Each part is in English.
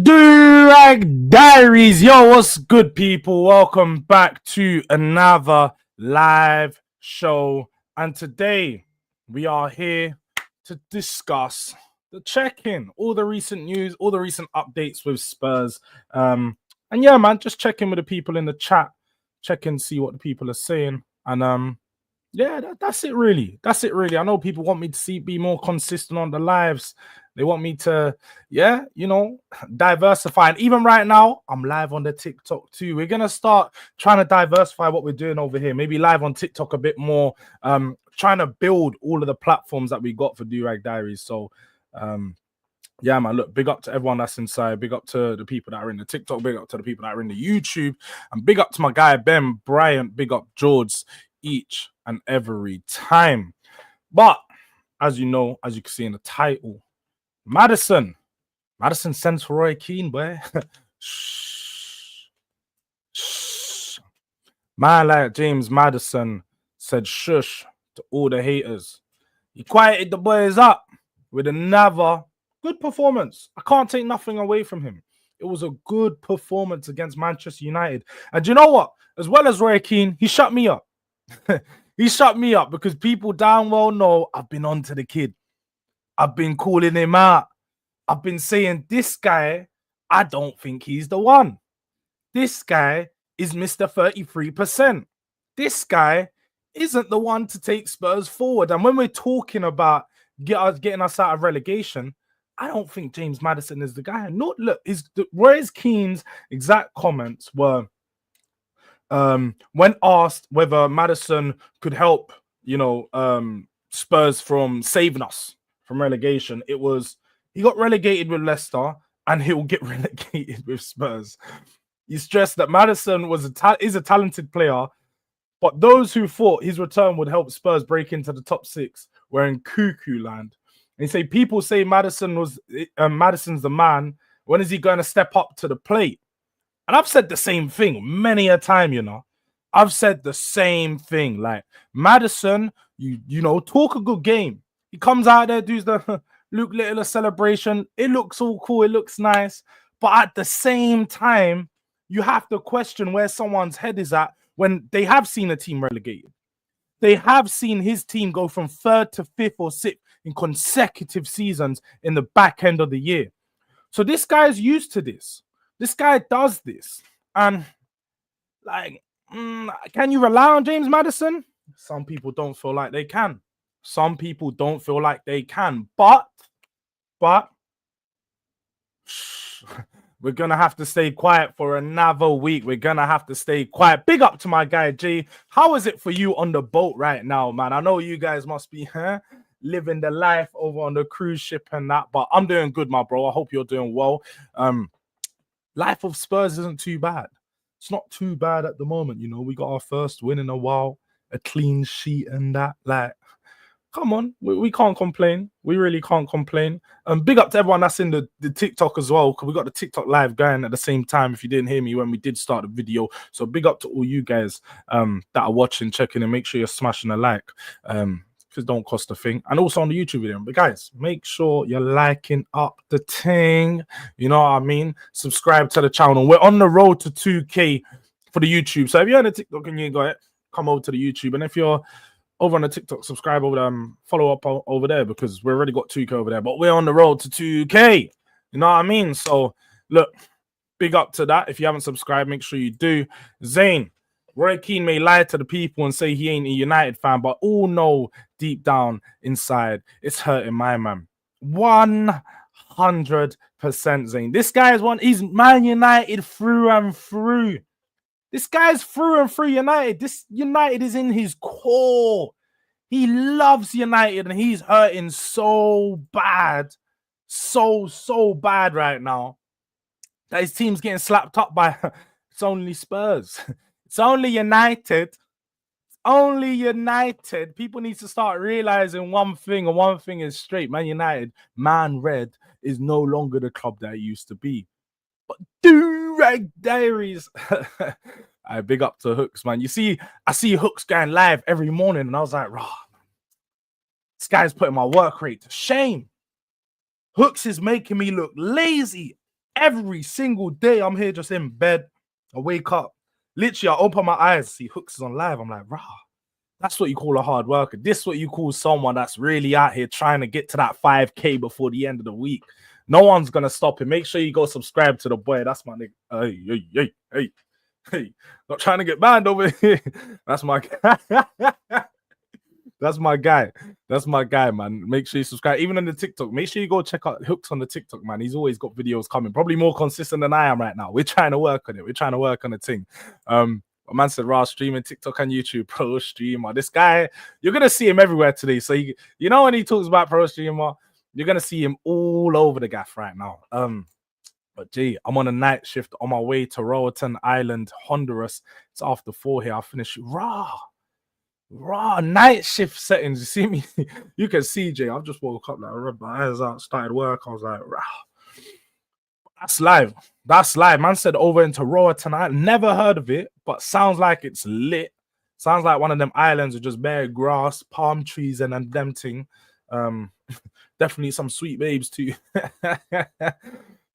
Durag Diaries. Yo, what's good, people? Welcome back to another live show. And today we are here to discuss the check-in, all the recent news, all the recent updates with Spurs. And yeah, man, just check in with the people in the chat, check and see what the people are saying. And yeah, that's it really. That's it really. I know people want me to be more consistent on the lives. They want me to, yeah, diversify. And even right now, I'm live on the TikTok too. We're going to start trying to diversify what we're doing over here. Maybe live on TikTok a bit more, trying to build all of the platforms that we got for Durag Diaries. So, yeah, man, look, big up to everyone that's inside. Big up to the people that are in the TikTok. Big up to the people that are in the YouTube. And big up to my guy, Ben Bryant. Big up Jords each and every time. But as you know, as you can see in the title, Maddison sends for Roy Keane, boy. Shh. Man like James Maddison said shush to all the haters. He quieted the boys up with another good performance. I can't take nothing away from him. It was a good performance against Manchester United. And you know what? As well as Roy Keane, he shut me up. He shut me up because people damn well know I've been on to the kid. I've been calling him out. I've been saying this guy, I don't think he's the one. This guy is Mr. 33%. This guy isn't the one to take Spurs forward. And when we're talking about getting us out of relegation, I don't think James Maddison is the guy. Not look, Roy Keane's exact comments were when asked whether Maddison could help, Spurs from saving us from relegation, it was he got relegated with Leicester and he'll get relegated with Spurs. He stressed that Maddison is a talented player, but those who thought his return would help Spurs break into the top six were in cuckoo land. And he said people say Maddison's the man. When is he going to step up to the plate? And I've said the same thing many a time, I've said the same thing. Like Maddison, talk a good game. He comes out there, does the Luke Littler celebration. It looks all cool. It looks nice. But at the same time, you have to question where someone's head is at when they have seen a team relegated. They have seen his team go from 3rd to 5th or 6th in consecutive seasons in the back end of the year. So this guy's used to this. This guy does this. And, can you rely on James Maddison? Some people don't feel like they can. Some people don't feel like they can. But we're going to have to stay quiet for another week. We're going to have to stay quiet. Big up to my guy, G. How is it for you on the boat right now, man? I know you guys must be living the life over on the cruise ship and that, but I'm doing good, my bro. I hope you're doing well. Life of Spurs isn't too bad. It's not too bad at the moment. We got our first win in a while, a clean sheet and that. Come on, we can't complain. We really can't complain. Big up to everyone that's in the TikTok as well, because we got the TikTok live going at the same time, if you didn't hear me when we did start the video. So big up to all you guys that are watching, checking, and make sure you're smashing a like, because it don't cost a thing. And also on the YouTube video. But guys, make sure you're liking up the thing. You know what I mean? Subscribe to the channel. We're on the road to 2K for the YouTube. So if you're on the TikTok and you got it, come over to the YouTube. And if you're over on the TikTok, subscribe over there, follow up over there, because we've already got 2K over there, but we're on the road to 2K. You know what I mean? So look, big up to that. If you haven't subscribed, make sure you do. Zane, Roy Keane may lie to the people and say he ain't a United fan, but all know deep down inside it's hurting my man. 100% Zane. This guy he's Man United through and through. This guy's through and through United. This United is in his core. He loves United and he's hurting so bad. So bad right now that his team's getting slapped up by it's only Spurs. It's only United. Only United. People need to start realizing one thing, and one thing is straight. Man United, Man Red is no longer the club that it used to be. But Durag Diaries. I big up to Hooks, man. You see, I see Hooks going live every morning, and I was like, rah, this guy's putting my work rate to shame. Hooks is making me look lazy every single day. I'm here just in bed. I wake up. Literally, I open my eyes, see Hooks is on live. I'm like, rah, that's what you call a hard worker. This is what you call someone that's really out here trying to get to that 5K before the end of the week. No one's going to stop him. Make sure you go subscribe to the boy. That's my nigga. Hey. Not trying to get banned over here. That's my guy. That's my guy. That's my guy, man. Make sure you subscribe. Even on the TikTok, make sure you go check out Hooks on the TikTok, man. He's always got videos coming. Probably more consistent than I am right now. We're trying to work on it. We're trying to work on the thing. A man said, "Raw streaming TikTok and YouTube, pro streamer." This guy, you're gonna see him everywhere today. So you know when he talks about pro streamer, you're gonna see him all over the gaff right now. But gee, I'm on a night shift on my way to Roatan Island, Honduras. It's after 4 here. I'll finish raw night shift settings. You see me? You can see Jay. I've just woke up, like I rubbed my eyes out, started work. I was like, raw. That's live. That's live. Man said over into Roatan Island. Never heard of it, but sounds like it's lit. Sounds like one of them islands with just bare grass, palm trees, and them thing. Definitely some sweet babes too.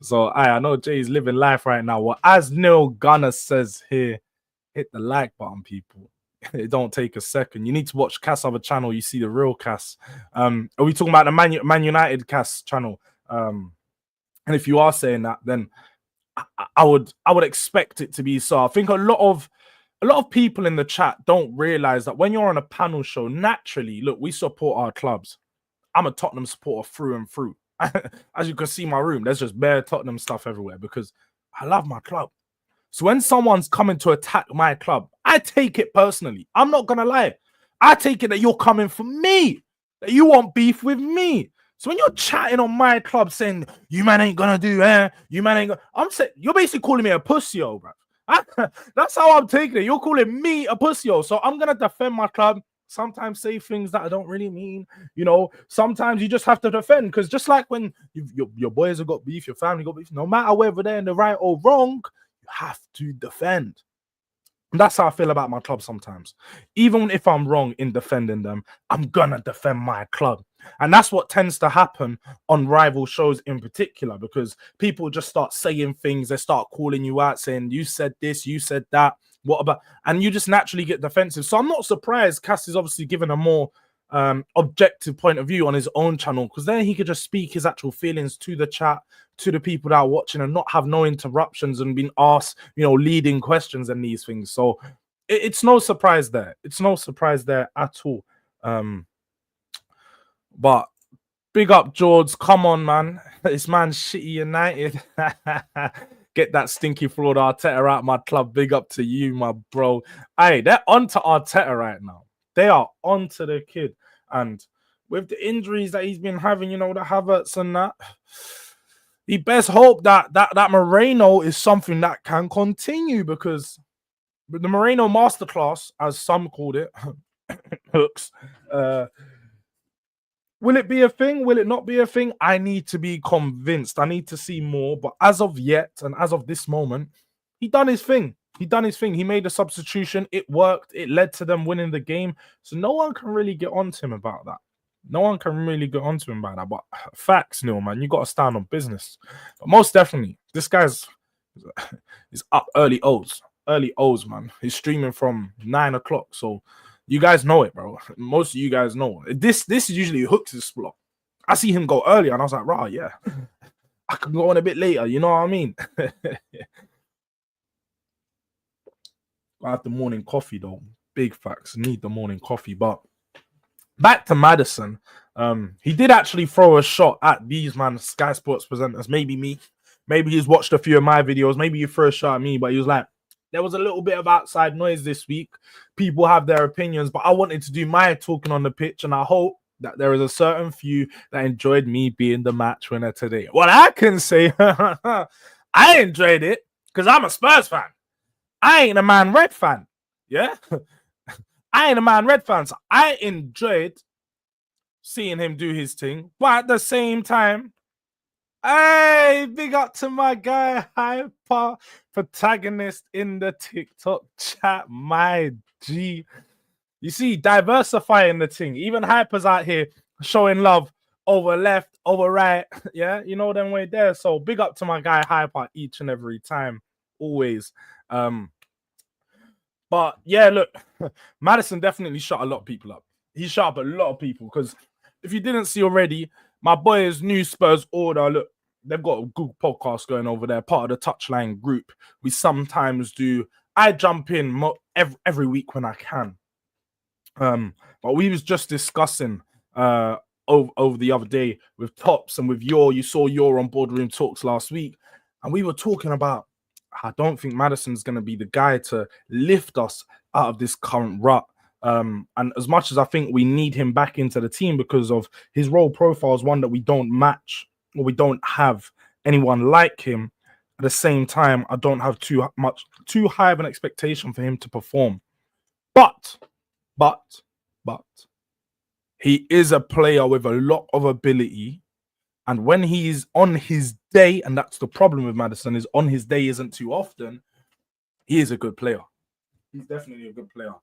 So I know Jay's living life right now. Well, as Neil Gunner says here, hit the like button, people. It don't take a second. You need to watch Cass other channel. You see the real Cass. Are we talking about the Man United Cass channel? And if you are saying that, then I would expect it to be so. I think a lot of people in the chat don't realize that when you're on a panel show, naturally, look, we support our clubs. I'm a Tottenham supporter through and through. As you can see my room, there's just bare Tottenham stuff everywhere because I love my club. So when someone's coming to attack my club, I take it personally. I'm not going to lie. I take it that you're coming for me, that you want beef with me. So when you're chatting on my club saying, you man ain't going to do you man ain't going to, I'm saying, you're basically calling me a pussy, bro. That's how I'm taking it. You're calling me a pussy. So I'm going to defend my club. Sometimes say things that I don't really mean. You know, sometimes you just have to defend because just like when your boys have got beef, your family got beef, no matter whether they're in the right or wrong, you have to defend. And that's how I feel about my club sometimes. Even if I'm wrong in defending them, I'm gonna defend my club. And that's what tends to happen on rival shows in particular, because people just start saying things, they start calling you out, saying, you said this, you said that, what about, and you just naturally get defensive. So I'm not surprised Cass is obviously given a more objective point of view on his own channel, because then he could just speak his actual feelings to the chat, to the people that are watching, and not have no interruptions and being asked, you know, leading questions and these things. So it's no surprise there. It's no surprise there at all. But big up Jords. Come on, man. This man shitty United. Get that stinky flawed Arteta out my club. Big up to you, my bro. Hey, they're onto Arteta right now. They are onto the kid. And with the injuries that he's been having, you know, the Havertz and that, he best hope that Moreno is something that can continue, because with the Moreno masterclass, as some called it, Hooks, will it be a thing? Will it not be a thing? I need to be convinced. I need to see more. But as of yet, and as of this moment, he done his thing. He done his thing. He made a substitution. It worked. It led to them winning the game. So no one can really get on to him about that. No one can really get on to him about that. But facts, Neil, man. You got to stand on business. But most definitely, this guy's is up early O's. Early O's, man. He's streaming from 9 o'clock. So you guys know it, bro. Most of you guys know it. This is usually Hooks' spot. I see him go earlier, and I was like, rah, yeah. I can go on a bit later. You know what I mean? I have the morning coffee, though. Big facts. Need the morning coffee. But back to Maddison. He did actually throw a shot at these, man, Sky Sports presenters. Maybe me. Maybe he's watched a few of my videos. Maybe he threw a shot at me, but he was like, There was a little bit of outside noise this week. People have their opinions, but I wanted to do my talking on the pitch, and I hope that there is a certain few that enjoyed me being the match winner today. Well, I can say I enjoyed it because I'm a Spurs fan. I ain't a Man Red fan. Yeah? I ain't a Man Red fan. So I enjoyed seeing him do his thing. But at the same time, hey, big up to my guy, Hyper Protagonist in the TikTok chat, my G. You see, diversifying the thing. Even Hyper's out here showing love over left, over right. Yeah, you know them way there. So big up to my guy Hyper each and every time, always. But yeah, look, Maddison definitely shut a lot of people up. He shut up a lot of people because if you didn't see already, my boys new Spurs order. Look, they've got a good podcast going over there, part of the Touchline group. We sometimes do. I jump in every week when I can. But we was just discussing over the other day with Tops and with you saw on Boardroom Talks last week, and we were talking about I don't think Maddison's going to be the guy to lift us out of this current rut. And as much as I think we need him back into the team because of his role profile is one that we don't match or we don't have anyone like him, at the same time, I don't have too high of an expectation for him to perform. But he is a player with a lot of ability. And when he's on his day, and that's the problem with Maddison, is on his day isn't too often, he is a good player. He's definitely a good player.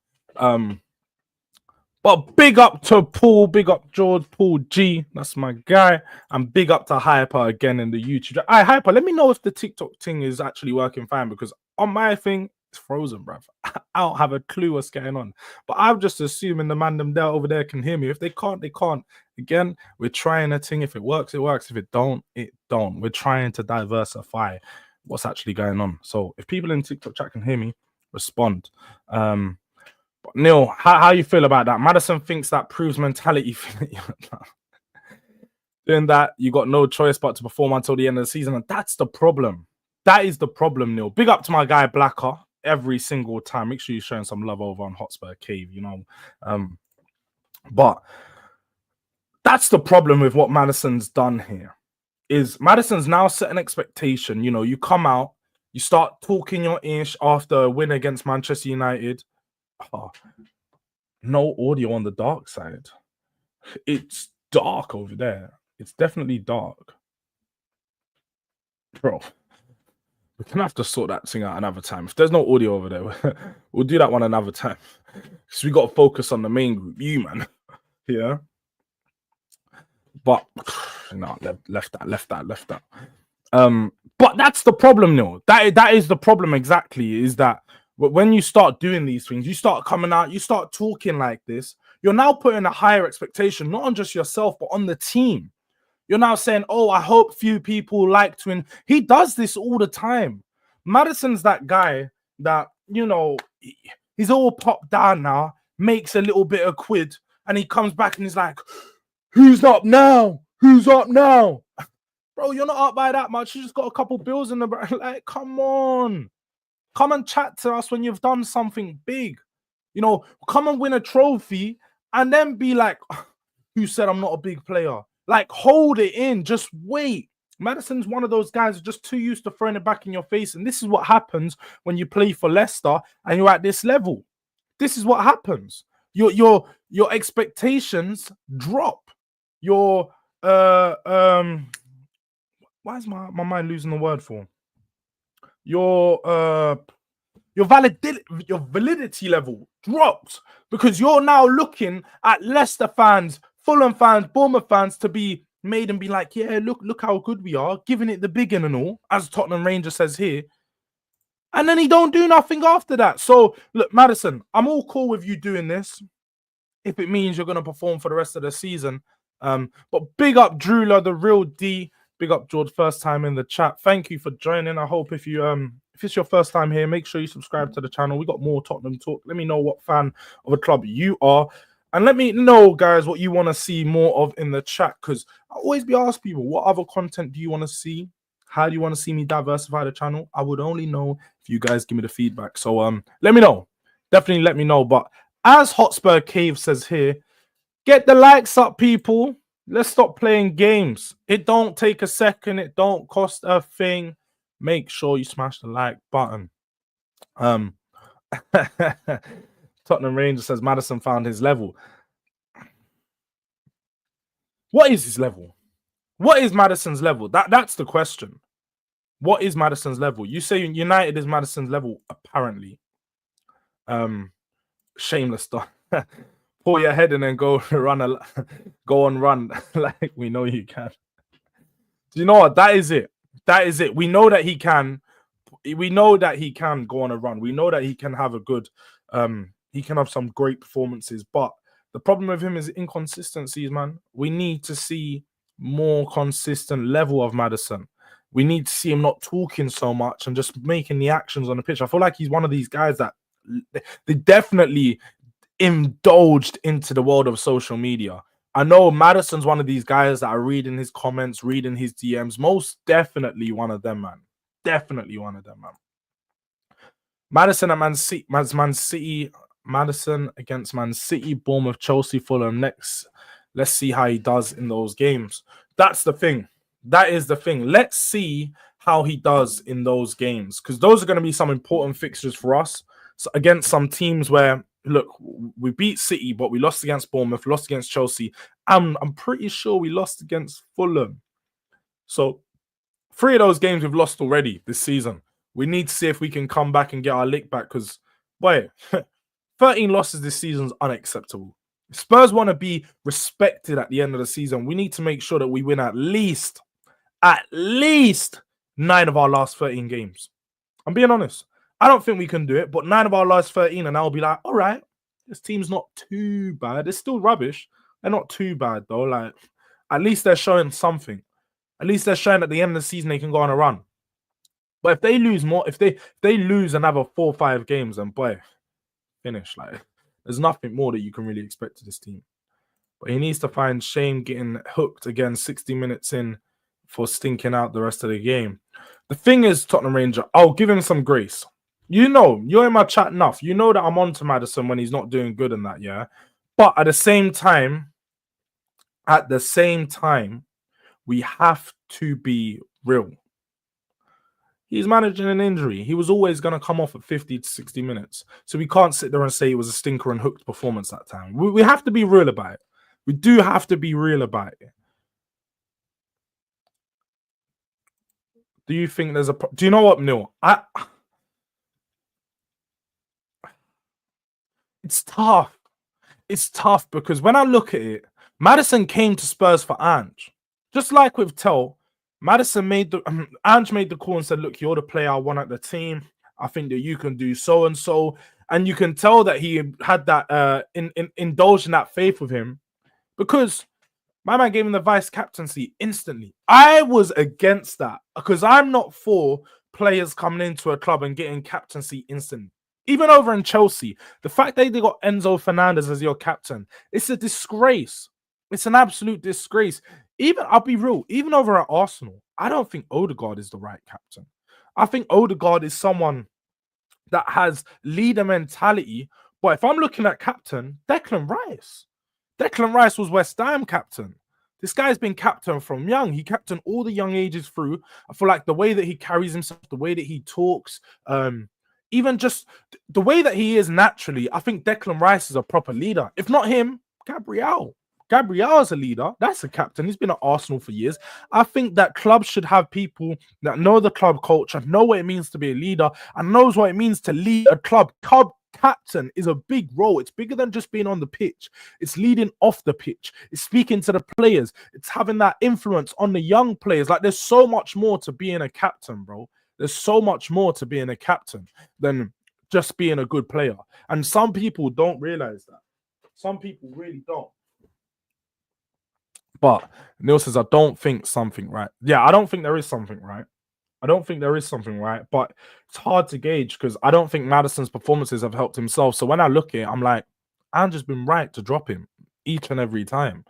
But big up to Paul, big up Jords, Paul G, that's my guy. And big up to Hyper again in the YouTube. All right, Hyper, let me know if the TikTok thing is actually working fine, because on my thing, it's frozen, bruv. I don't have a clue what's going on. But I'm just assuming the man them there over there can hear me. If they can't, they can't. Again, we're trying a thing. If it works, it works. If it don't, it don't. We're trying to diversify what's actually going on. So if people in TikTok chat can hear me, respond. But Neil, how you feel about that? Maddison thinks that proves mentality. Doing that, you got no choice but to perform until the end of the season. And that's the problem. That is the problem, Neil. Big up to my guy, Blacker. Every single time. Make sure you're showing some love over on Hotspur Cave, you know. But that's the problem with what Maddison's done here. Is Maddison's now set an expectation. You know, you come out, you start talking your ish after a win against Manchester United. Oh, no audio on the dark side. It's dark over there. It's definitely dark. Bro. We're going to have to sort that thing out another time. If there's no audio over there, we'll do that one another time. Because we got to focus on the main group. You, man. Yeah. But, no, left that. But that's the problem, Neil. That is the problem exactly, is that when you start doing these things, you start coming out, you start talking like this, you're now putting a higher expectation, not on just yourself, but on the team. You're now saying, oh, I hope few people like to win. He does this all the time. Maddison's that guy that, you know, he's all popped down now, makes a little bit of quid, and he comes back and he's like, who's up now? Who's up now? Bro, you're not up by that much. You just got a couple bills in the back. Like, come on. Come and chat to us when you've done something big. You know, come and win a trophy and then be like, who said I'm not a big player? Like, hold it in. Just wait. Maddison's one of those guys who's just too used to throwing it back in your face. And this is what happens when you play for Leicester and you're at this level. This is what happens. Your expectations drop. Your why is my mind losing the word for? Your validity level drops because you're now looking at Leicester fans, Fulham fans, Bournemouth fans to be made and be like, yeah, look how good we are, giving it the big in and all, as Tottenham Ranger says here. And then he don't do nothing after that. So, look, Maddison, I'm all cool with you doing this if it means you're going to perform for the rest of the season. But big up Drula, the real D. Big up George, first time in the chat. Thank you for joining. I hope if it's your first time here, make sure you subscribe to the channel. We got more Tottenham talk. Let me know what fan of a club you are. And let me know, guys, what you want to see more of in the chat. Because I always be asking people, what other content do you want to see? How do you want to see me diversify the channel? I would only know if you guys give me the feedback. So let me know. Definitely let me know. But as Hotspur Cave says here, get the likes up, people. Let's stop playing games. It don't take a second. It don't cost a thing. Make sure you smash the like button. Tottenham Ranger says Maddison found his level. What is his level? What is Maddison's level? That's the question. What is Maddison's level? You say United is Maddison's level, apparently. Shameless stuff. Pull your head and then go run like we know you can. Do you know what? That is it. That is it. We know that he can. We know that he can go on a run. We know that he can have a good. He can have some great performances, but the problem with him is inconsistencies, man. We need to see more consistent level of Maddison. We need to see him not talking so much and just making the actions on the pitch. I feel like he's one of these guys that they definitely indulged into the world of social media. I know Maddison's one of these guys that are reading his comments, reading his DMs. Most definitely one of them, man. Definitely one of them, man. Maddison at Man City. Maddison against Man City, Bournemouth, Chelsea, Fulham. Next, let's see how he does in those games. That's the thing. That is the thing. Let's see how he does in those games, because those are going to be some important fixtures for us. So against some teams where, look, we beat City, but we lost against Bournemouth, lost against Chelsea. I'm pretty sure we lost against Fulham. So 3 of those games we've lost already this season. We need to see if we can come back and get our lick back, because, boy, 13 losses this season is unacceptable. If Spurs want to be respected at the end of the season, we need to make sure that we win at least 9 of our last 13 games. I'm being honest. I don't think we can do it, but 9 of our last 13, and I'll be like, all right, this team's not too bad. It's still rubbish. They're not too bad, though. Like, at least they're showing something. At least they're showing at the end of the season they can go on a run. But if they lose more, if they lose another 4 or 5 games, then boy, finish. Like, there's nothing more that you can really expect to this team. But he needs to find shame getting hooked again 60 minutes in for stinking out the rest of the game. The thing is, Tottenham Ranger, I'll give him some grace. You know, you're in my chat enough. You know that I'm on to Maddison when he's not doing good in that, yeah? But at the same time, we have to be real. He's managing an injury. He was always going to come off at 50 to 60 minutes. So we can't sit there and say it was a stinker and hooked performance that time. We have to be real about it. We do have to be real about it. Do you think there's a... Do you know what, Neil? It's tough. It's tough because when I look at it, Maddison came to Spurs for Ange. Just like with Tell, Maddison Ange made the call and said, look, you're the player I want at the team. I think that you can do so and so. And you can tell that he had that indulged in that faith with him, because my man gave him the vice captaincy instantly. I was against that because I'm not for players coming into a club and getting captaincy instantly. Even over in Chelsea, the fact that they got Enzo Fernandez as your captain, it's a disgrace. It's an absolute disgrace. Even, I'll be real, even over at Arsenal, I don't think Odegaard is the right captain. I think Odegaard is someone that has leader mentality. But if I'm looking at captain, Declan Rice. Declan Rice was West Ham captain. This guy's been captain from young. He captained all the young ages through. I feel like the way that he carries himself, the way that he talks, even just the way that he is naturally, I think Declan Rice is a proper leader. If not him, Gabriel. Gabriel is a leader. That's a captain. He's been at Arsenal for years. I think that clubs should have people that know the club culture, know what it means to be a leader, and knows what it means to lead a club. Club captain is a big role. It's bigger than just being on the pitch. It's leading off the pitch. It's speaking to the players. It's having that influence on the young players. Like, there's so much more to being a captain, bro. There's so much more to being a captain than just being a good player. And some people don't realize that. Some people really don't. But Neil says, I don't think something right. Yeah, I don't think there is something right. I don't think there is something right. But it's hard to gauge because I don't think Maddison's performances have helped himself. So when I look at it, I'm like, Andrew's been right to drop him each and every time.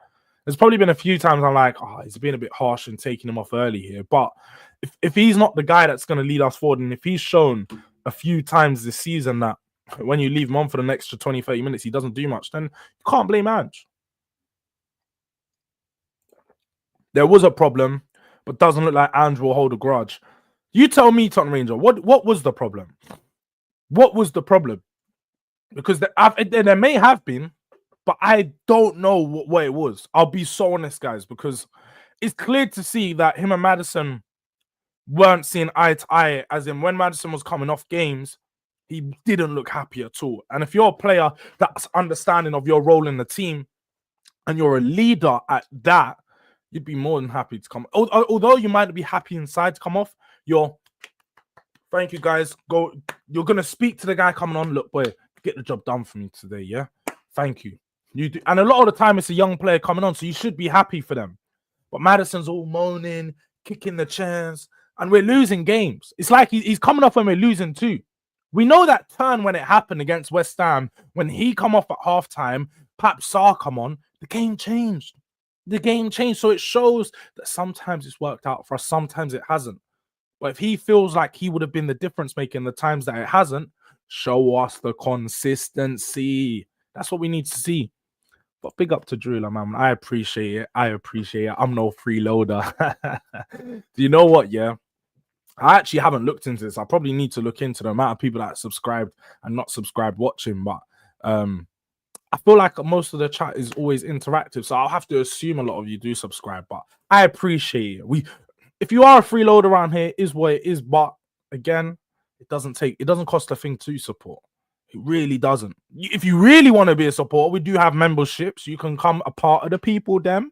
There's probably been a few times I'm like, oh, he's been a bit harsh in taking him off early here. But if he's not the guy that's going to lead us forward, and if he's shown a few times this season that when you leave him on for the extra 20, 30 minutes, he doesn't do much, then you can't blame Ange. There was a problem, but doesn't look like Ange will hold a grudge. You tell me, Tottenham Ranger, what was the problem? What was the problem? Because there may have been, but I don't know what it was. I'll be so honest, guys, because it's clear to see that him and Maddison weren't seeing eye to eye, as in when Maddison was coming off games, he didn't look happy at all. And if you're a player that's understanding of your role in the team and you're a leader at that, you'd be more than happy to come. Although you might be happy inside to come off, thank you guys. You're going to speak to the guy coming on. Look, boy, get the job done for me today, yeah? Thank you. You do. And a lot of the time it's a young player coming on, so you should be happy for them. But Maddison's all moaning, kicking the chairs, and we're losing games. It's like he's coming off when we're losing too. We know that turn when it happened against West Ham, when he come off at halftime, Pap Sarr come on, the game changed. The game changed. So it shows that sometimes it's worked out for us, sometimes it hasn't. But if he feels like he would have been the difference maker in the times that it hasn't, show us the consistency. That's what we need to see. But big up to Drula, man. I appreciate it. I'm no freeloader. Do you know what? Yeah. I actually haven't looked into this. I probably need to look into the amount of people that subscribed and not subscribed watching. But I feel like most of the chat is always interactive. So I'll have to assume a lot of you do subscribe. But I appreciate it. If you are a freeloader around here, it is what it is. But again, it doesn't cost a thing to support. It really doesn't. If you really want to be a supporter, we do have memberships. You can come a part of the people, them.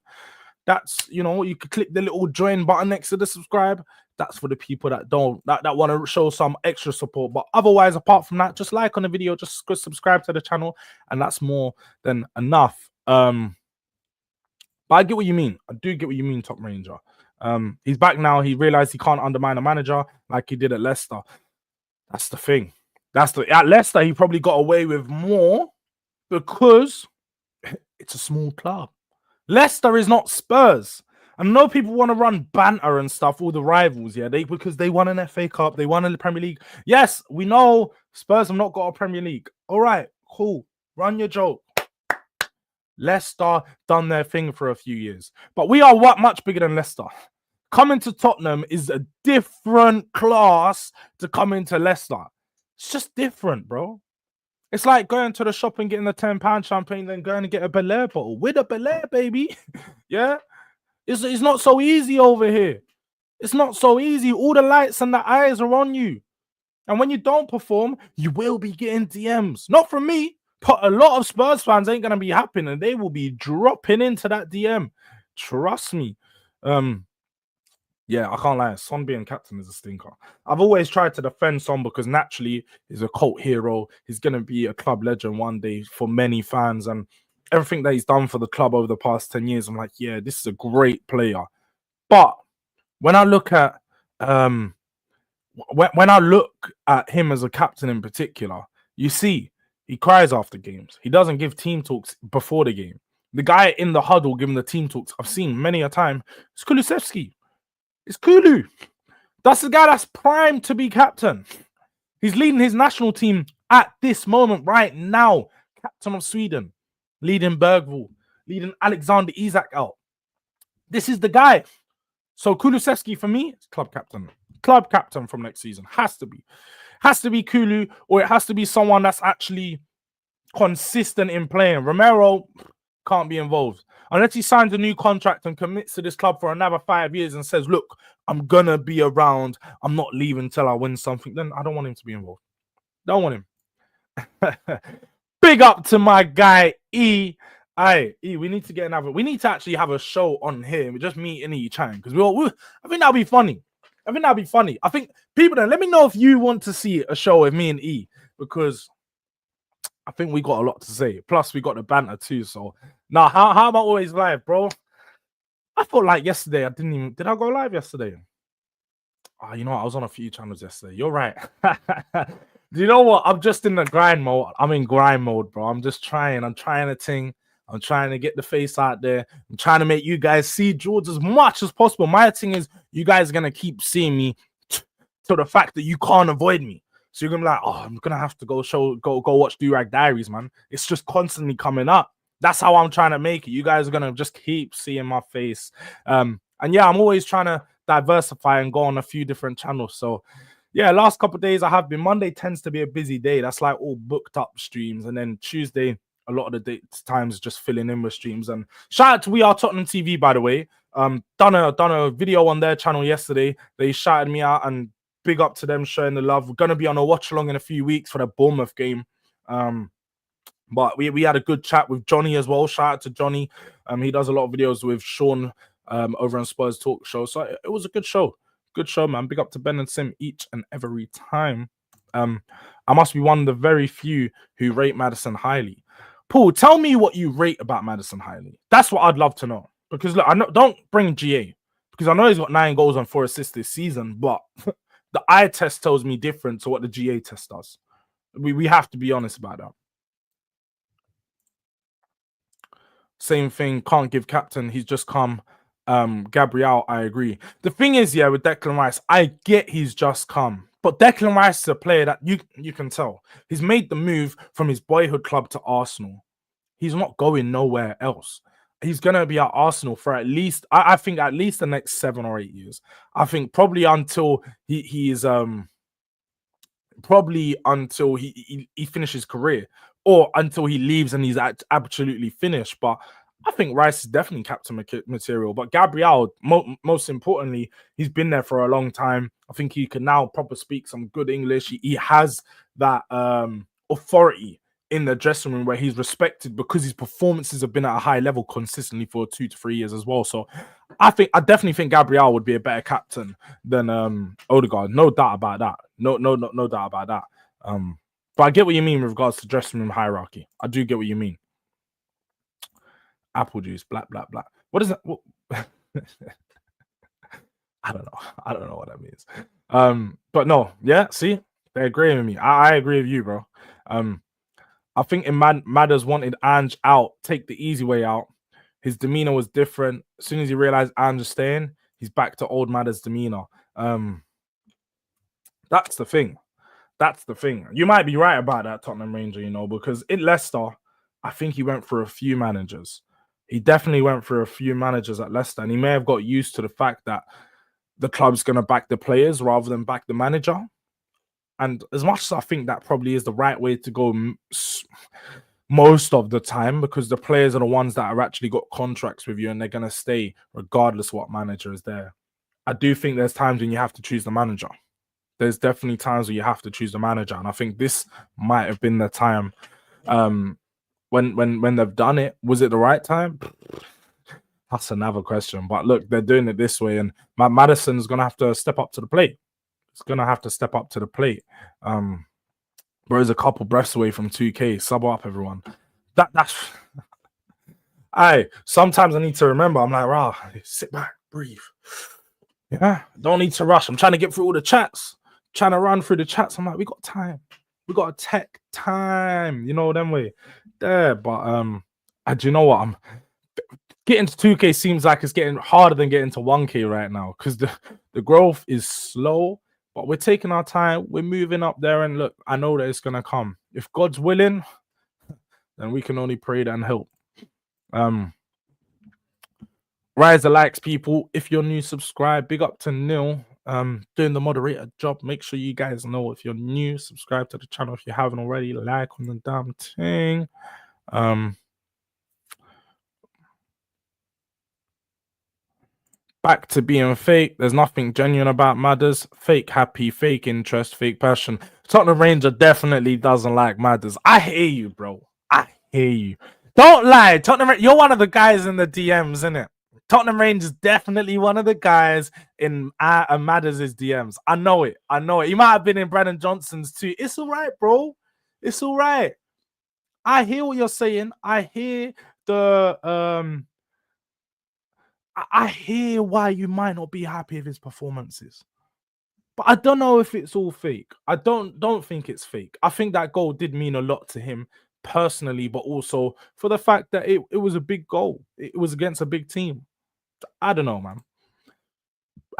That's, you can click the little join button next to the subscribe. That's for the people that that want to show some extra support. But otherwise, apart from that, just like on the video, just subscribe to the channel, and that's more than enough. But I get what you mean. I do get what you mean, Top Ranger. He's back now. He realized he can't undermine a manager like he did at Leicester. That's the thing. At Leicester, he probably got away with more because it's a small club. Leicester is not Spurs. I know people want to run banter and stuff, all the rivals, yeah, because they won an FA Cup, they won a Premier League. Yes, we know Spurs have not got a Premier League. All right, cool. Run your joke. Leicester done their thing for a few years. But we are much bigger than Leicester. Coming to Tottenham is a different class to coming to Leicester. It's just different, bro. It's like going to the shop and getting a £10 champagne, then going to get a Bel Air bottle. With a Bel Air, baby. Yeah? It's not so easy over here. It's not so easy. All the lights and the eyes are on you. And when you don't perform, you will be getting DMs. Not from me, but a lot of Spurs fans ain't going to be happy, and they will be dropping into that DM. Trust me. Yeah, I can't lie. Son being captain is a stinker. I've always tried to defend Son because naturally he's a cult hero. He's going to be a club legend one day for many fans. And everything that he's done for the club over the past 10 years, I'm like, yeah, this is a great player. But when I look at when I look at him as a captain in particular, you see, he cries after games. He doesn't give team talks before the game. The guy in the huddle giving the team talks, I've seen many a time, it's Kulusevski. It's Kulu. That's the guy that's primed to be captain. He's leading his national team at this moment right now. Captain of Sweden. Leading Bergvall. Leading Alexander Isak out. This is the guy. So Kulusevski for me is club captain. Club captain from next season. Has to be. Has to be Kulu, or it has to be someone that's actually consistent in playing. Romero can't be involved. Unless he signs a new contract and commits to this club for another 5 years and says, look, I'm going to be around. I'm not leaving until I win something. Then I don't want him to be involved. Don't want him. Big up to my guy, E. Aye, E, we need to get another. We need to actually have a show on here. We just meet and E chatting because I think that'll be funny. I think people then let me know if you want to see a show with me and E, because I think we got a lot to say. Plus, we got the banter too. So now, how am I always live, bro? I felt like yesterday did I go live yesterday? Oh, you know what? I was on a few channels yesterday. You're right. Do you know what? I'm just in the grind mode. I'm in grind mode, bro. I'm trying a thing. I'm trying to get the face out there. I'm trying to make you guys see Jords as much as possible. My thing is, you guys are gonna keep seeing me to the fact that you can't avoid me. So you're gonna be like, oh, I'm gonna have to go watch Durag Diaries, man. It's just constantly coming up. That's how I'm trying to make it. You guys are gonna just keep seeing my face. And yeah, I'm always trying to diversify and go on a few different channels. So yeah, last couple of days I have been. Monday tends to be a busy day. That's like all booked up streams, and then Tuesday, a lot of the times just filling in with streams. And shout out to We Are Tottenham TV, by the way. Done a video on their channel yesterday. They shouted me out, and big up to them showing the love. We're gonna be on a watch along in a few weeks for the Bournemouth game. But we had a good chat with Johnny as well. Shout out to Johnny. He does a lot of videos with Sean over on Spurs Talk Show. So it was a good show. Good show, man. Big up to Ben and Sim each and every time. I must be one of the very few who rate Maddison highly. Paul, tell me what you rate about Maddison highly. That's what I'd love to know. Because look, don't bring GA. Because I know he's got 9 goals and 4 assists this season, but the eye test tells me different to what the GA test does. We have to be honest about that. Same thing, can't give captain. He's just come. Gabriel, I agree. The thing is, yeah, with Declan Rice, I get he's just come. But Declan Rice is a player that you can tell. He's made the move from his boyhood club to Arsenal. He's not going nowhere else. He's going to be at Arsenal for at least, I think, at least the next 7 or 8 years. I think probably until he finishes his career, or until he leaves and he's absolutely finished. But I think Rice is definitely captain material. But Gabriel, most importantly, he's been there for a long time. I think he can now proper speak some good English. He has that authority in the dressing room where he's respected because his performances have been at a high level consistently for 2 to 3 years as well. So I definitely think Gabriel would be a better captain than Odegaard. No doubt about that. No doubt about that. But I get what you mean with regards to dressing room hierarchy. I do get what you mean. Apple juice, black. What is that? What? I don't know what that means. But no, yeah, see, they agree with me. I agree with you, bro. I think Madders wanted Ange out, take the easy way out. His demeanor was different. As soon as he realized Ange was staying, he's back to old Madders' demeanor. That's the thing. That's the thing. You might be right about that, Tottenham Ranger, because in Leicester, I think he went for a few managers. He definitely went for a few managers at Leicester, and he may have got used to the fact that the club's going to back the players rather than back the manager. And as much as I think that probably is the right way to go most of the time, because the players are the ones that have actually got contracts with you and they're going to stay regardless what manager is there. I do think there's times when you have to choose the manager. There's definitely times where you have to choose the manager. And I think this might have been the time when they've done it. Was it the right time? That's another question. But look, they're doing it this way. And Maddison's going to have to step up to the plate. It's going to have to step up to the plate. Bro's a couple breaths away from 2K. Sub up, everyone. That's... sometimes I need to remember. I'm like, rah, sit back, breathe. Yeah, don't need to rush. I'm trying to get through all the chats. Trying to run through the chats. I'm like, we got time. We got to tech time. Them way. There, but do you know what? I'm getting to 2K seems like it's getting harder than getting to 1K right now, because the growth is slow, but we're taking our time. We're moving up there, and look, I know that it's gonna come. If God's willing, then we can only pray and help. Rise the likes, people. If you're new, subscribe. Big up to Neil. Doing the moderator job. Make sure you guys know if you're new, subscribe to the channel if you haven't already. Like on the damn thing. Back to being fake. There's nothing genuine about Madders. Fake happy, fake interest, fake passion. Tottenham Ranger definitely doesn't like Madders. I hear you, bro. I hear you. Don't lie. You're one of the guys in the DMs, isn't it? Tottenham Rangers definitely one of the guys in Madders' DMs. I know it. He might have been in Brandon Johnson's too. It's all right, bro. It's all right. I hear what you're saying. I hear I hear why you might not be happy with his performances. But I don't know if it's all fake. I don't think it's fake. I think that goal did mean a lot to him. personally, but also for the fact that it was a big goal. It was against a big team. I don't know, man.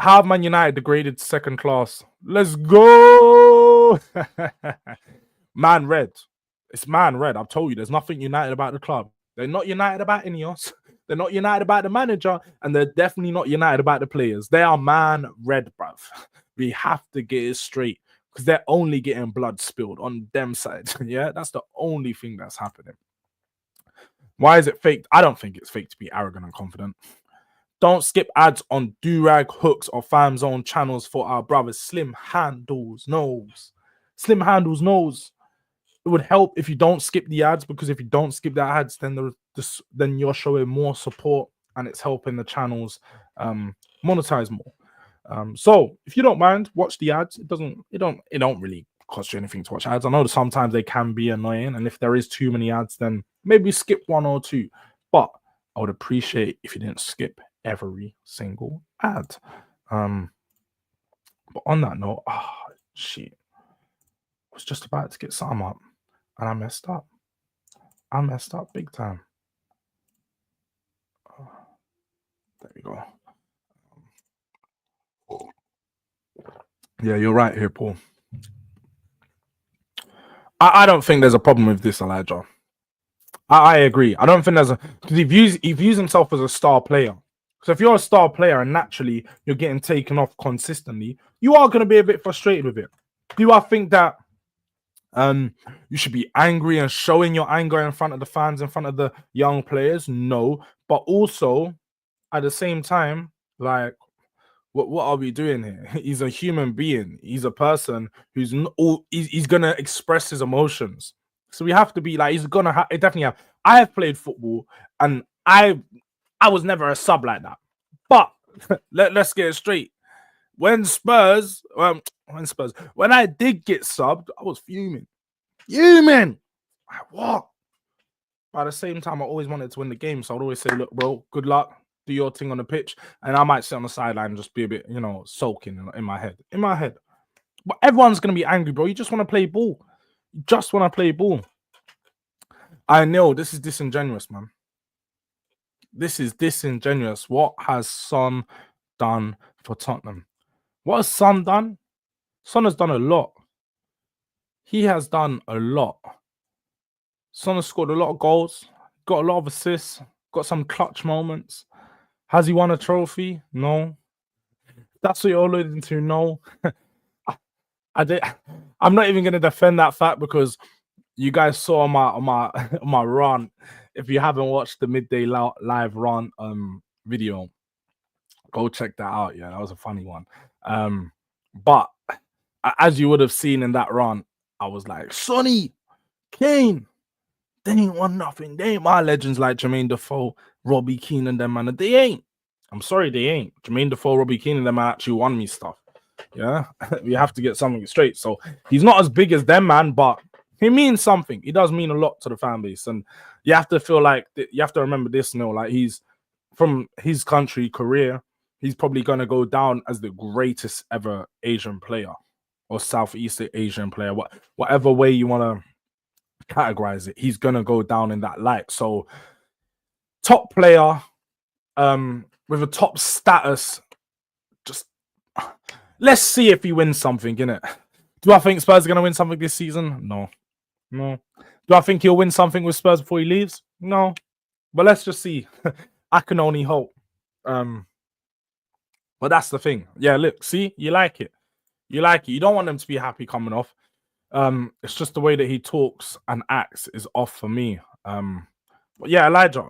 How have Man United degraded to second class? Let's go! Man red. It's man red. I've told you, there's nothing United about the club. They're not united about Ineos. They're not united about the manager. And they're definitely not united about the players. They are man red, bruv. We have to get it straight. Because they're only getting blood spilled on them sides. Yeah, that's the only thing that's happening. Why is it fake? I don't think it's fake to be arrogant and confident. Don't skip ads on Durag, Hooks, or Fam Zone channels for our brothers. Slim Handles knows. Slim Handles knows. It would help if you don't skip the ads, because if you don't skip the ads, then you're showing more support and it's helping the channels monetize more. So if you don't mind, watch the ads. It don't really cost you anything to watch ads. I know that sometimes they can be annoying, and if there is too many ads, then maybe skip one or two. But I would appreciate if you didn't skip every single ad. But on that note, shit, I was just about to get some up and I messed up. I messed up big time. There we go. Yeah, you're right here, Paul. I don't think there's a problem with this, Elijah. I agree. I don't think there's because he views himself as a star player. So if you're a star player and naturally you're getting taken off consistently, you are going to be a bit frustrated with it. Do I think that you should be angry and showing your anger in front of the fans, in front of the young players? No. But also, at the same time, like, what are we doing here? He's a human being. He's a person who's he's going to express his emotions. So we have to be like, he's going to definitely have. I have played football and I was never a sub like that. But let's get it straight. When I did get subbed, I was fuming. Like, what? But at the same time, I always wanted to win the game. So I'd always say, look, bro, good luck. Do your thing on the pitch. And I might sit on the sideline and just be a bit, sulking in my head. But everyone's going to be angry, bro. You just want to play ball. I know this is disingenuous, man. This is disingenuous. What has Son done for Tottenham? What has Son done? Son has done a lot. He has done a lot. Son has scored a lot of goals, got a lot of assists, got some clutch moments. Has he won a trophy? No. That's what you're alluding to. No. I'm not even going to defend that fact because you guys saw my rant. If you haven't watched the midday live rant video, go check that out. Yeah, that was a funny one. But as you would have seen in that rant, I was like, Sonny, Kane, they ain't won nothing. They ain't my legends like Jermaine Defoe, Robbie Keane, and them, man. They ain't. I'm sorry, they ain't. Jermaine Defoe, Robbie Keane, and them actually won me stuff. Yeah, we have to get something straight. So he's not as big as them, man, but he means something. He does mean a lot to the fan base, and you have to feel like you have to remember this. Like he's from his country, Korea. He's probably gonna go down as the greatest ever Asian player or Southeast Asian player, whatever way you want to categorize it. He's gonna go down in that light. So top player, with a top status. Just let's see if he wins something, innit? Do I think Spurs are going to win something this season? No. Do I think he'll win something with Spurs before he leaves? No. But let's just see. I can only hope. But that's the thing. Yeah, look, see? You like it. You don't want them to be happy coming off. It's just the way that he talks and acts is off for me. But yeah, Elijah,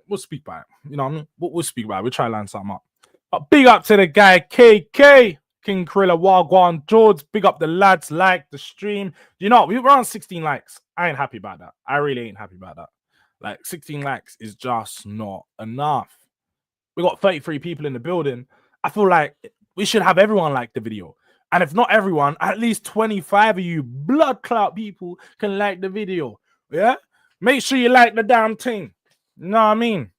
we'll speak about it. You know what I mean? We'll speak about it. We'll try to line something up. But big up to the guy, KK, King Krilla, Wagwan, Jords. Big up the lads, like the stream. You know, we were on 16 likes. I ain't happy about that. I really ain't happy about that. Like, 16 likes is just not enough. We got 33 people in the building. I feel like we should have everyone like the video. And if not everyone, at least 25 of you blood clout people can like the video. Yeah? Make sure you like the damn thing. You know what I mean?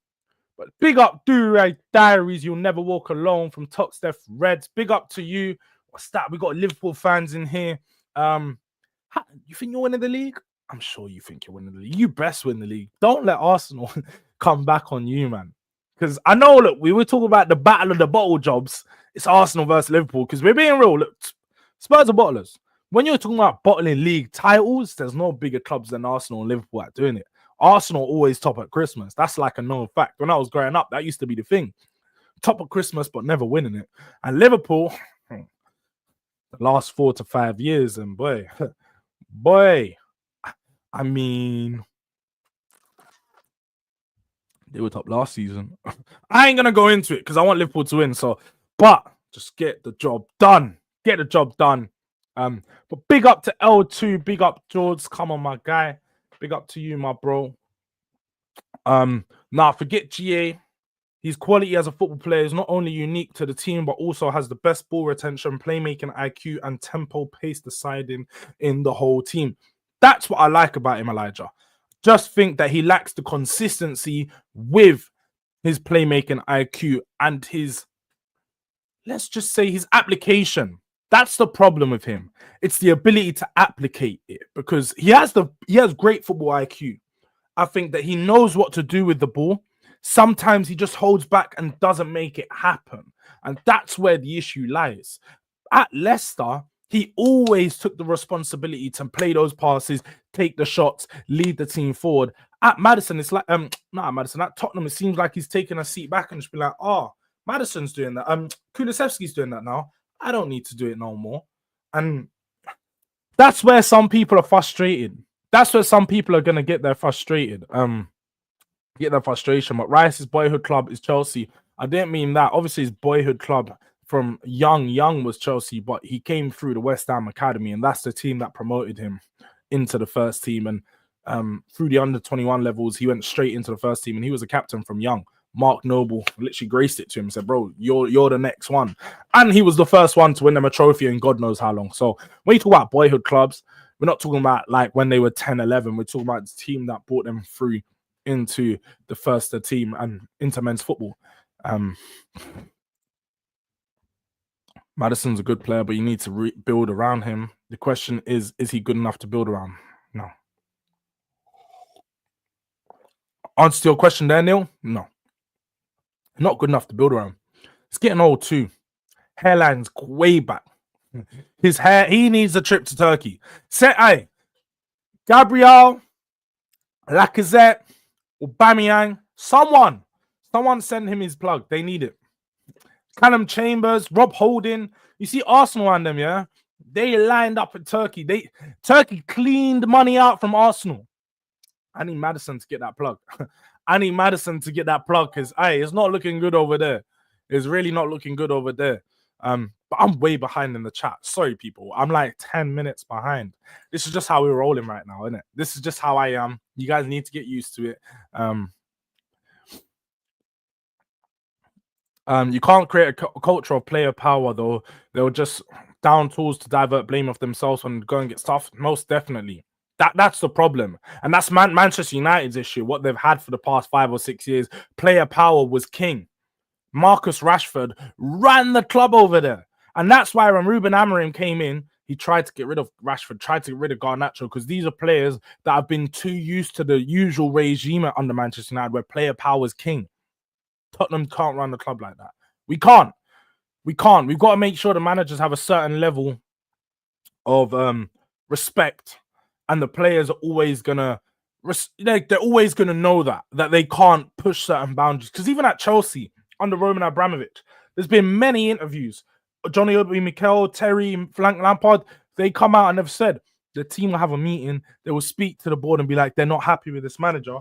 But big up Durag Diaries. You'll never walk alone from Top Steph Reds. Big up to you. What's that? We got Liverpool fans in here. You think you're winning the league? I'm sure you think you're winning the league. You best win the league. Don't let Arsenal come back on you, man. Because I know, look, we were talking about the battle of the bottle jobs. It's Arsenal versus Liverpool. Because we're being real. Look, Spurs are bottlers. When you're talking about bottling league titles, there's no bigger clubs than Arsenal and Liverpool at doing it. Arsenal always top at Christmas. That's like a known fact. When I was growing up, that used to be the thing. Top at Christmas, but never winning it. And Liverpool, the last 4 to 5 years, and boy, I mean, they were top last season. I ain't gonna go into it because I want Liverpool to win. So, but just get the job done. Get the job done. But big up to L2, big up Jords. Come on, my guy. Big up to you, my bro. Now forget GA. His quality as a football player is not only unique to the team, but also has the best ball retention, playmaking IQ, and tempo pace deciding in the whole team. That's what I like about him, Elijah. Just think that he lacks the consistency with his playmaking IQ and his, let's just say, his application. That's the problem with him. It's the ability to applicate it, because he has great football IQ. I think that he knows what to do with the ball. Sometimes he just holds back and doesn't make it happen. And that's where the issue lies. At Leicester, he always took the responsibility to play those passes, take the shots, lead the team forward. At Maddison, it's like, not at Maddison, at Tottenham, it seems like he's taking a seat back and just be like, oh, Maddison's doing that. Kulusevski's doing that now. I don't need to do it no more. And that's where some people are frustrated. That's where some people are going to get their frustrated. Get their frustration. But Rice's boyhood club is Chelsea. I didn't mean that. Obviously, his boyhood club from young was Chelsea, but he came through the West Ham Academy, and that's the team that promoted him into the first team. And through the under-21 levels, he went straight into the first team, and he was a captain from young. Mark Noble literally graced it to him and said, bro, you're the next one. And he was the first one to win them a trophy in God knows how long. So when you talk about boyhood clubs, we're not talking about like when they were 10, 11. We're talking about the team that brought them through into the first team and into men's football. Maddison's a good player, but you need to build around him. The question is he good enough to build around? No. Answer to your question there, Neil? No. Not good enough to build around. It's getting old too. Hairline's way back. His hair, he needs a trip to Turkey. Say, Gabriel, Lacazette, Aubameyang, someone send him his plug. They need it. Callum Chambers, Rob Holding. You see Arsenal and them, yeah? They lined up at Turkey. Turkey cleaned money out from Arsenal. I need Maddison to get that plug. I need Maddison to get that plug because it's not looking good over there. It's really not looking good over there. But I'm way behind in the chat. Sorry, people. I'm like 10 minutes behind. This is just how we're rolling right now, isn't it? This is just how I am. You guys need to get used to it. You can't create a culture of player power, though. They'll just down tools to divert blame of themselves and go and get stuff. Most definitely. That's the problem. And that's Manchester United's issue. What they've had for the past 5 or 6 years. Player power was king. Marcus Rashford ran the club over there. And that's why when Ruben Amorim came in, he tried to get rid of Rashford, tried to get rid of Garnacho, because these are players that have been too used to the usual regime under Manchester United where player power is king. Tottenham can't run the club like that. We can't. We've got to make sure the managers have a certain level of respect, and the players are always gonna they're always gonna know that they can't push certain boundaries. Because even at Chelsea under Roman Abramovich, there's been many interviews. Johnny Obi Mikel, Terry, Frank Lampard, they come out and have said the team will have a meeting, they will speak to the board and be like, they're not happy with this manager,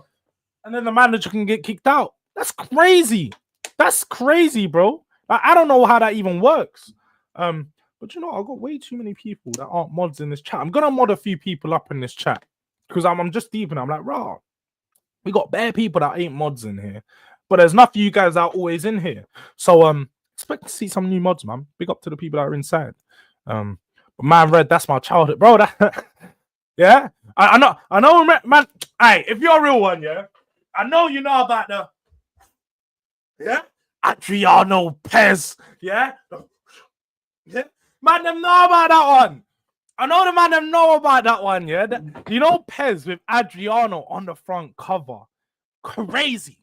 and then the manager can get kicked out. That's crazy. That's crazy, bro. Like, I don't know how that even works. But you know, I've got way too many people that aren't mods in this chat. I'm gonna mod a few people up in this chat because I'm just deep in. I'm like, rah, we got bare people that ain't mods in here, but there's enough of you guys that are always in here. So expect to see some new mods, man. Big up to the people that are inside. But Man Red, that's my childhood, bro. That yeah, I know, man. Hey, if you're a real one, yeah, I know you know about the Adriano Pez, yeah. Man, them know about that one. I know the man them know about that one, yeah. You know Pez with Adriano on the front cover. Crazy.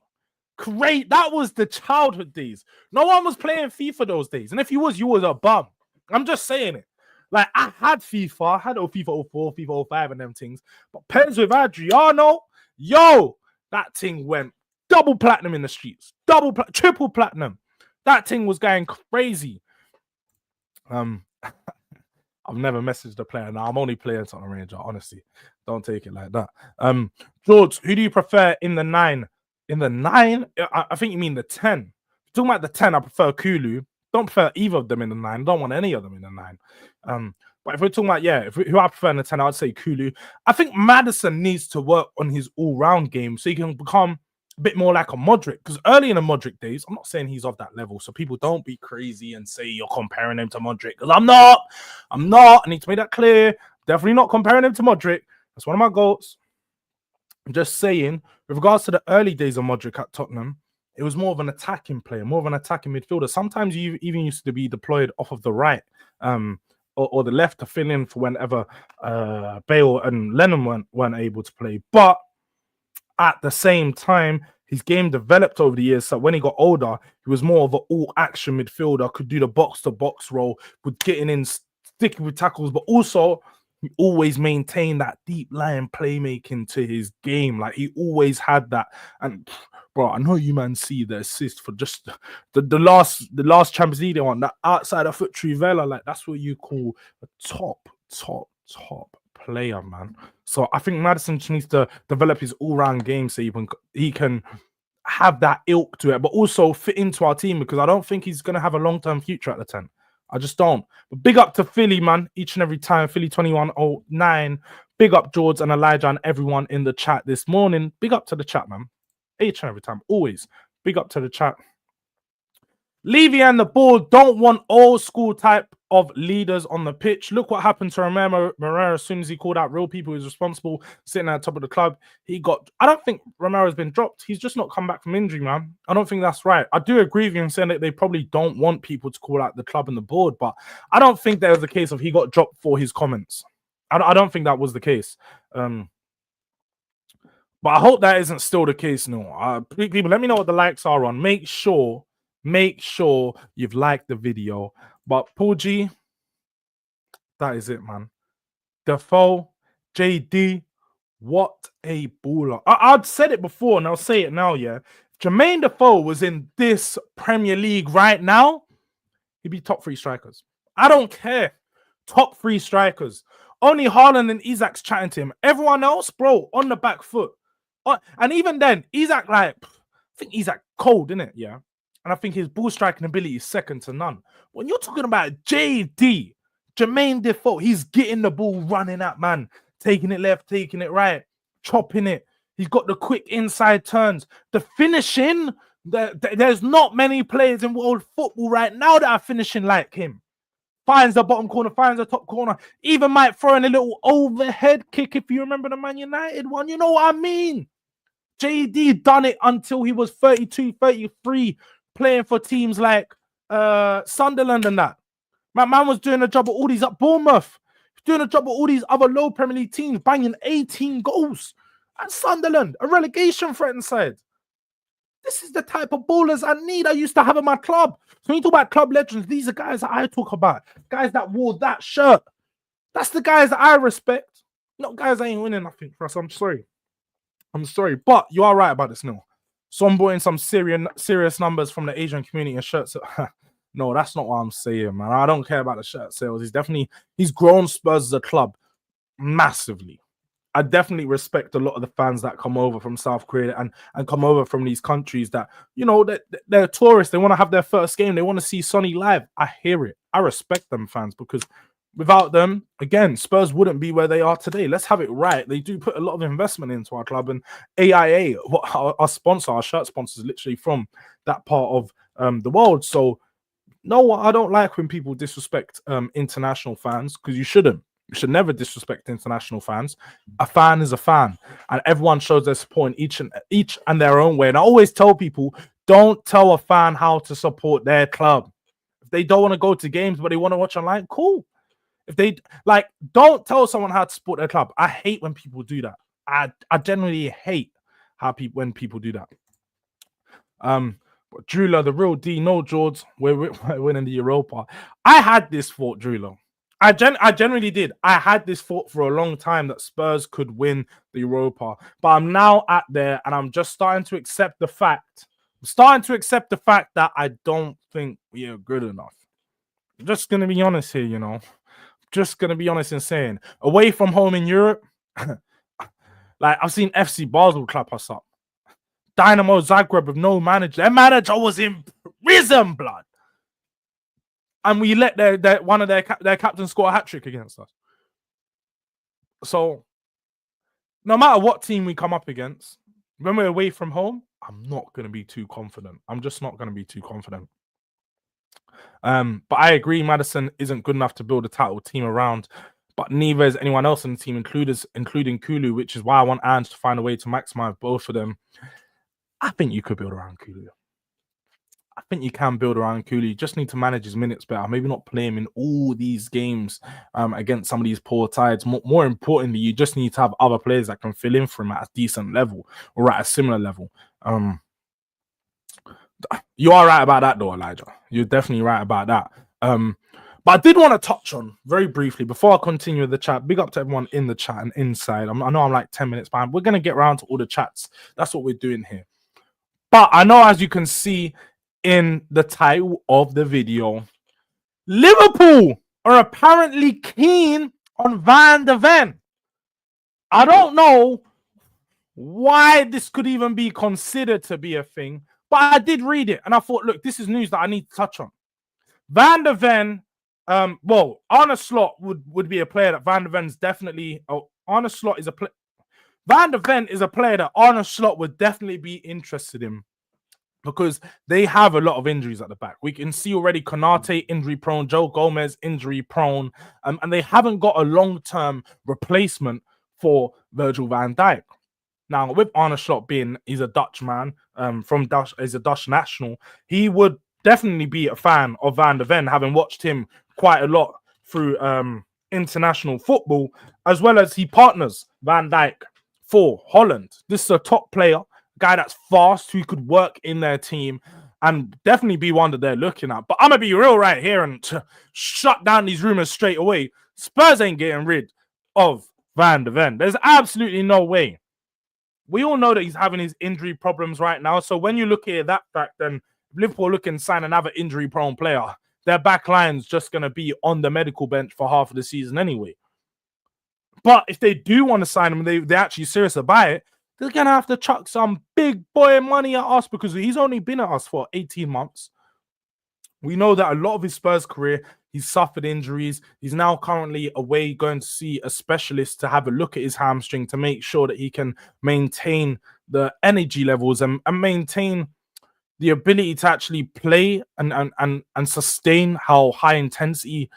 Great. That was the childhood days. No one was playing FIFA those days. And if you was a bum. I'm just saying it. Like, I had FIFA. I had FIFA 04, FIFA 05 and them things. But Pens with Adriano, yo, that thing went double platinum in the streets. Triple platinum. That thing was going crazy. I've never messaged the player now. I'm only playing Tottenham Ranger, honestly. Don't take it like that. Jords, who do you prefer in the 9? In the 9? I think you mean the 10. Talking about the 10, I prefer Kulu. Don't prefer either of them in the 9. Don't want any of them in the 9. But if we're talking about, who I prefer in the 10, I'd say Kulu. I think Maddison needs to work on his all-round game so he can become a bit more like a Modric. Because early in the Modric days, I'm not saying he's of that level, so people don't be crazy and say you're comparing him to Modric. Because I'm not. I need to make that clear. Definitely not comparing him to Modric. That's one of my goals. I'm just saying, with regards to the early days of Modric at Tottenham, it was more of an attacking player, more of an attacking midfielder. Sometimes you even used to be deployed off of the right or the left to fill in for whenever Bale and Lennon weren't able to play. But at the same time, his game developed over the years. So when he got older, he was more of an all-action midfielder, could do the box-to-box role, with getting in, sticking with tackles, but also he always maintained that deep-lying playmaking to his game. Like, he always had that. And bro, I know you man see the assist for just the last Champions League they won, that outside of foot Trivela, like that's what you call a top player, man. So I think Maddison just needs to develop his all-round game so he can have that ilk to it, but also fit into our team, because I don't think he's gonna have a long-term future at the 10. I just don't. But big up to Philly, man, each and every time. Philly 2109. Big up Jords and Elijah and everyone in the chat this morning. Big up to the chat, man. Each and every time, always. Big up to the chat. Levy and the board don't want old school type of leaders on the pitch. Look what happened to Romero Moreira as soon as he called out real people who's responsible, sitting at the top of the club. I don't think Romero's been dropped. He's just not come back from injury, man. I don't think that's right. I do agree with you in saying that they probably don't want people to call out the club and the board, but I don't think there was a case of he got dropped for his comments. I don't think that was the case. But I hope that isn't still the case. No, people, let me know what the likes are on. Make sure you've liked the video. But Paul G, that is it, man. Defoe, JD, what a baller. I'd said it before and I'll say it now, yeah. If Jermaine Defoe was in this Premier League right now, he'd be top 3 strikers. I don't care. Top 3 strikers. Only Haaland and Isak's chatting to him. Everyone else, bro, on the back foot. And even then, Isak, I think Isak cold, innit? Yeah. And I think his ball striking ability is second to none. When you're talking about JD, Jermaine Defoe, he's getting the ball running at, man. Taking it left, taking it right, chopping it. He's got the quick inside turns. The finishing, there's not many players in world football right now that are finishing like him. Finds the bottom corner, finds the top corner. Even might throw in a little overhead kick if you remember the Man United one. You know what I mean? JD done it until he was 32, 33, playing for teams like Sunderland and that. My man was doing a job at all these at Bournemouth, doing a job at all these other low Premier League teams, banging 18 goals at Sunderland, a relegation threatened side. This is the type of ballers I used to have in my club. So when you talk about club legends, these are guys that I talk about. Guys that wore that shirt. That's the guys that I respect. Not guys that ain't winning nothing for us. I'm sorry. But you are right about this, no. So I'm buying some serious numbers from the Asian community and shirts. No, that's not what I'm saying, man. I don't care about the shirt sales. He's grown Spurs as a club massively. I definitely respect a lot of the fans that come over from South Korea and come over from these countries that, you know, they're tourists. They want to have their first game. They want to see Sonny live. I hear it. I respect them fans, because without them, again, Spurs wouldn't be where they are today. Let's have it right. They do put a lot of investment into our club, and AIA, our sponsor, our shirt sponsor, is literally from that part of the world. So, no, I don't like when people disrespect international fans, because you shouldn't. You should never disrespect international fans. A fan is a fan, and everyone shows their support in each and their own way. And I always tell people, don't tell a fan how to support their club. If they don't want to go to games, but they want to watch online, cool. If they like, don't tell someone how to support their club. I hate when people do that. I generally hate when people do that. But Drula, the real D, no Jords, we're winning the Europa. I had this thought, Drula. I generally did. I had this thought for a long time that Spurs could win the Europa, but I'm now at there, and I'm just starting to accept the fact. That I don't think we are good enough. I'm just gonna be honest here, you know. Just gonna be honest and saying, away from home in Europe, like I've seen FC Basel clap us up. Dynamo Zagreb with no manager. Their manager was in prison, blood. And we let one of their captains score a hat-trick against us. So, no matter what team we come up against, when we're away from home, I'm not going to be too confident. I'm just not going to be too confident. But I agree, Maddison isn't good enough to build a title team around, but neither is anyone else in the team, including Kulu, which is why I want Ange to find a way to maximize both of them. I think you could build around Kulu. I think you can build around Kulu. You just need to manage his minutes better. Maybe not play him in all these games against some of these poor sides. More importantly, you just need to have other players that can fill in for him at a decent level or at a similar level. You are right about that, though, Elijah. You're definitely right about that. But I did want to touch on very briefly before I continue with the chat. Big up to everyone in the chat and inside. I know I'm like 10 minutes behind. We're going to get around to all the chats. That's what we're doing here. But I know, as you can see in the title of the video, Liverpool are apparently keen on Van de Ven. I don't know why this could even be considered to be a thing, but I did read it and I thought, look, this is news that I need to touch on. Van de Ven, Arne Slot would be a player that Van de Ven's definitely. Arne Slot is a player. Van de Ven is a player that Arne Slot would definitely be interested in, because they have a lot of injuries at the back. We can see already Konate injury prone, Joe Gomez injury prone, and they haven't got a long-term replacement for Virgil van Dijk. Now, with Arne Slot he's a Dutch man, he's a Dutch national, he would definitely be a fan of Van de Ven, having watched him quite a lot through international football, as well as he partners Van Dijk for Holland. This is a top player, guy that's fast, who could work in their team and definitely be one that they're looking at. But I'm going to be real right here and shut down these rumors straight away. Spurs ain't getting rid of Van de Ven. There's absolutely no way. We all know that he's having his injury problems right now. So when you look at that fact, then Liverpool looking to sign another injury-prone player, their back line's just going to be on the medical bench for half of the season anyway. But if they do want to sign him, they're actually serious about it, they're going to have to chuck some big boy money at us, because he's only been at us for 18 months. We know that a lot of his Spurs career, he's suffered injuries. He's now currently away going to see a specialist to have a look at his hamstring to make sure that he can maintain the energy levels and maintain the ability to actually play and sustain how high intensity,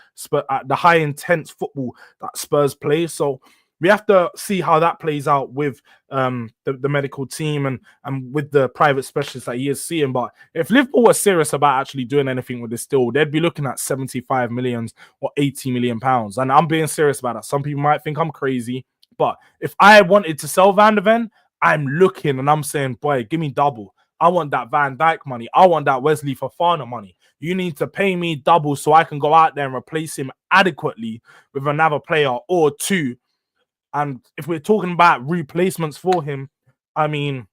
the high intense football that Spurs play. So we have to see how that plays out with the medical team and with the private specialist that he is seeing. But if Liverpool were serious about actually doing anything with this deal, they'd be looking at 75 million or 80 million pounds. And I'm being serious about that. Some people might think I'm crazy, but if I wanted to sell Van de Ven, I'm looking and I'm saying, boy, give me double. I want that Van Dijk money. I want that Wesley Fofana money. You need to pay me double so I can go out there and replace him adequately with another player or two. And if we're talking about replacements for him, I mean,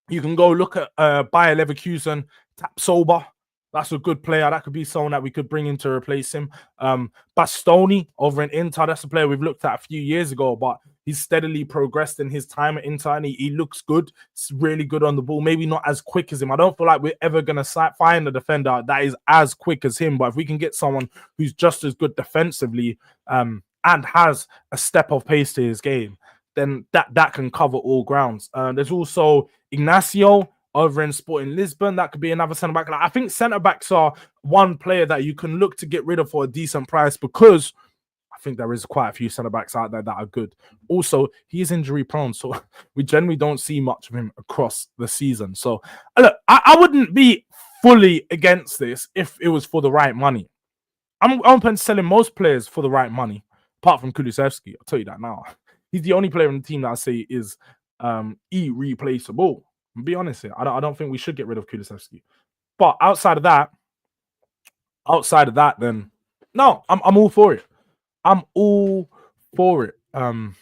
you can go look at Bayer Leverkusen, Tapsoba. That's a good player. That could be someone that we could bring in to replace him. Bastoni over in Inter. That's a player we've looked at a few years ago, but he's steadily progressed in his time at Inter, and he looks good. It's really good on the ball. Maybe not as quick as him. I don't feel like we're ever going to find a defender that is as quick as him, but if we can get someone who's just as good defensively and has a step of pace to his game, then that can cover all grounds. There's also Ignacio over in Sporting Lisbon. That could be another centre-back. Like, I think centre-backs are one player that you can look to get rid of for a decent price, because I think there is quite a few centre-backs out there that are good. Also, he is injury-prone, so we generally don't see much of him across the season. So, look, I wouldn't be fully against this if it was for the right money. I'm open to selling most players for the right money, apart from Kulusevski. I'll tell you that now. He's the only player in the team that I say is irreplaceable. Be honest here. I don't think we should get rid of Kulusevski. But outside of that, then no, I'm all for it. I'm all for it. But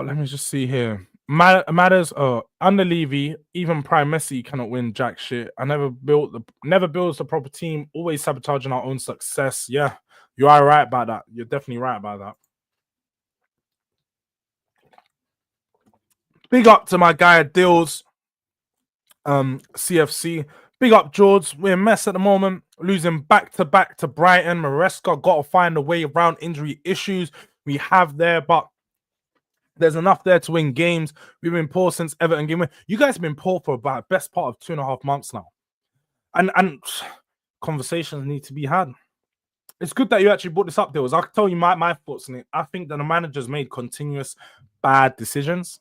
let me just see here. Matters under Levy, even Prime Messi cannot win jack shit. I never builds the proper team, always sabotaging our own success. Yeah, you are right about that. You're definitely right about that. Big up to my guy Dills, CFC. Big up Jords. We're a mess at the moment. Losing back to back to Brighton. Maresca got to find a way around injury issues we have there, but there's enough there to win games. We've been poor since Everton game. You guys have been poor for about best part of 2.5 months now. And conversations need to be had. It's good that you actually brought this up, Dills. I'll tell you my thoughts on it. I think that the manager's made continuous bad decisions.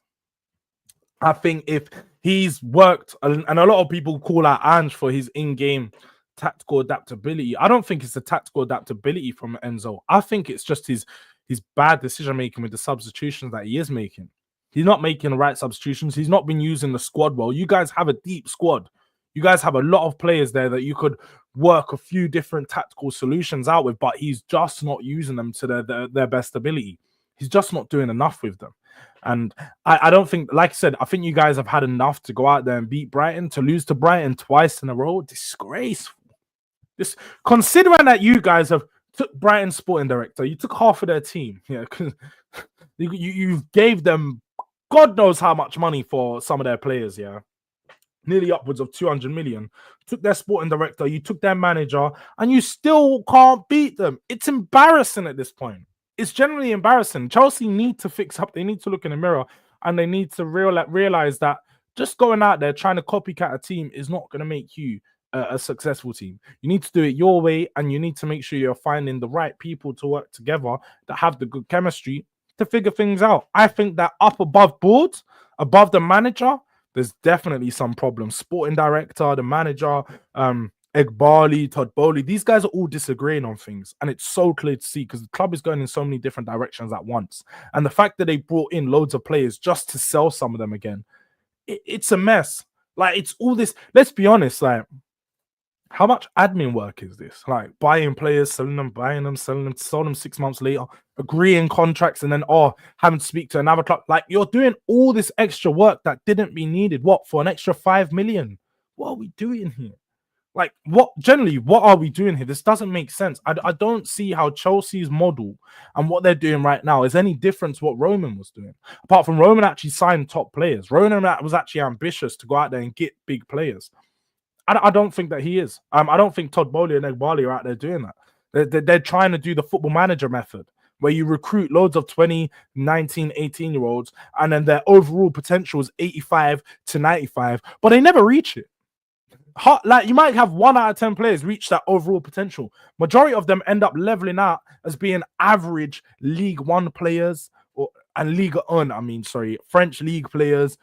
I think if he's worked, and a lot of people call out Ange for his in-game tactical adaptability. I don't think it's the tactical adaptability from Enzo. I think it's just his bad decision making with the substitutions that he is making. He's not making the right substitutions. He's not been using the squad well. You guys have a deep squad. You guys have a lot of players there that you could work a few different tactical solutions out with, but he's just not using them to their best ability. He's just not doing enough with them. And I don't think, like I said, I think you guys have had enough to go out there and beat Brighton. To lose to Brighton twice in a row, disgraceful. This, considering that you guys have took Brighton's sporting director, you took half of their team. Yeah, because you gave them God knows how much money for some of their players. Yeah, nearly upwards of 200 million. Took their sporting director, you took their manager, and you still can't beat them. It's embarrassing at this point. It's generally embarrassing. Chelsea need to fix up. They need to look in the mirror and they need to realize that just going out there trying to copycat a team is not going to make you a successful team. You need to do it your way, and you need to make sure you're finding the right people to work together that have the good chemistry to figure things out. I think that up above board, above the manager, there's definitely some problems. Sporting director, the manager, Egbali, Todd Bowley, these guys are all disagreeing on things, and it's so clear to see because the club is going in so many different directions at once. And the fact that they brought in loads of players just to sell some of them again, it's a mess. Like, it's all this. Let's be honest, like, how much admin work is this? Like, buying players, selling them, buying them, selling them, sell them 6 months later, agreeing contracts, and then having to speak to another club. Like, you're doing all this extra work that didn't be needed. What, for an extra 5 million? What are we doing here? Like, what are we doing here? This doesn't make sense. I don't see how Chelsea's model and what they're doing right now is any different to what Roman was doing. Apart from Roman actually signed top players. Roman was actually ambitious to go out there and get big players. I don't think that he is. I don't think Todd Bowley and Egbali are out there doing that. They're trying to do the football manager method, where you recruit loads of 20, 19, 18-year-olds, and then their overall potential is 85 to 95, but they never reach it. Like, you might have 1 out of 10 players reach that overall potential. Majority of them end up leveling out as being average League One players, French league players,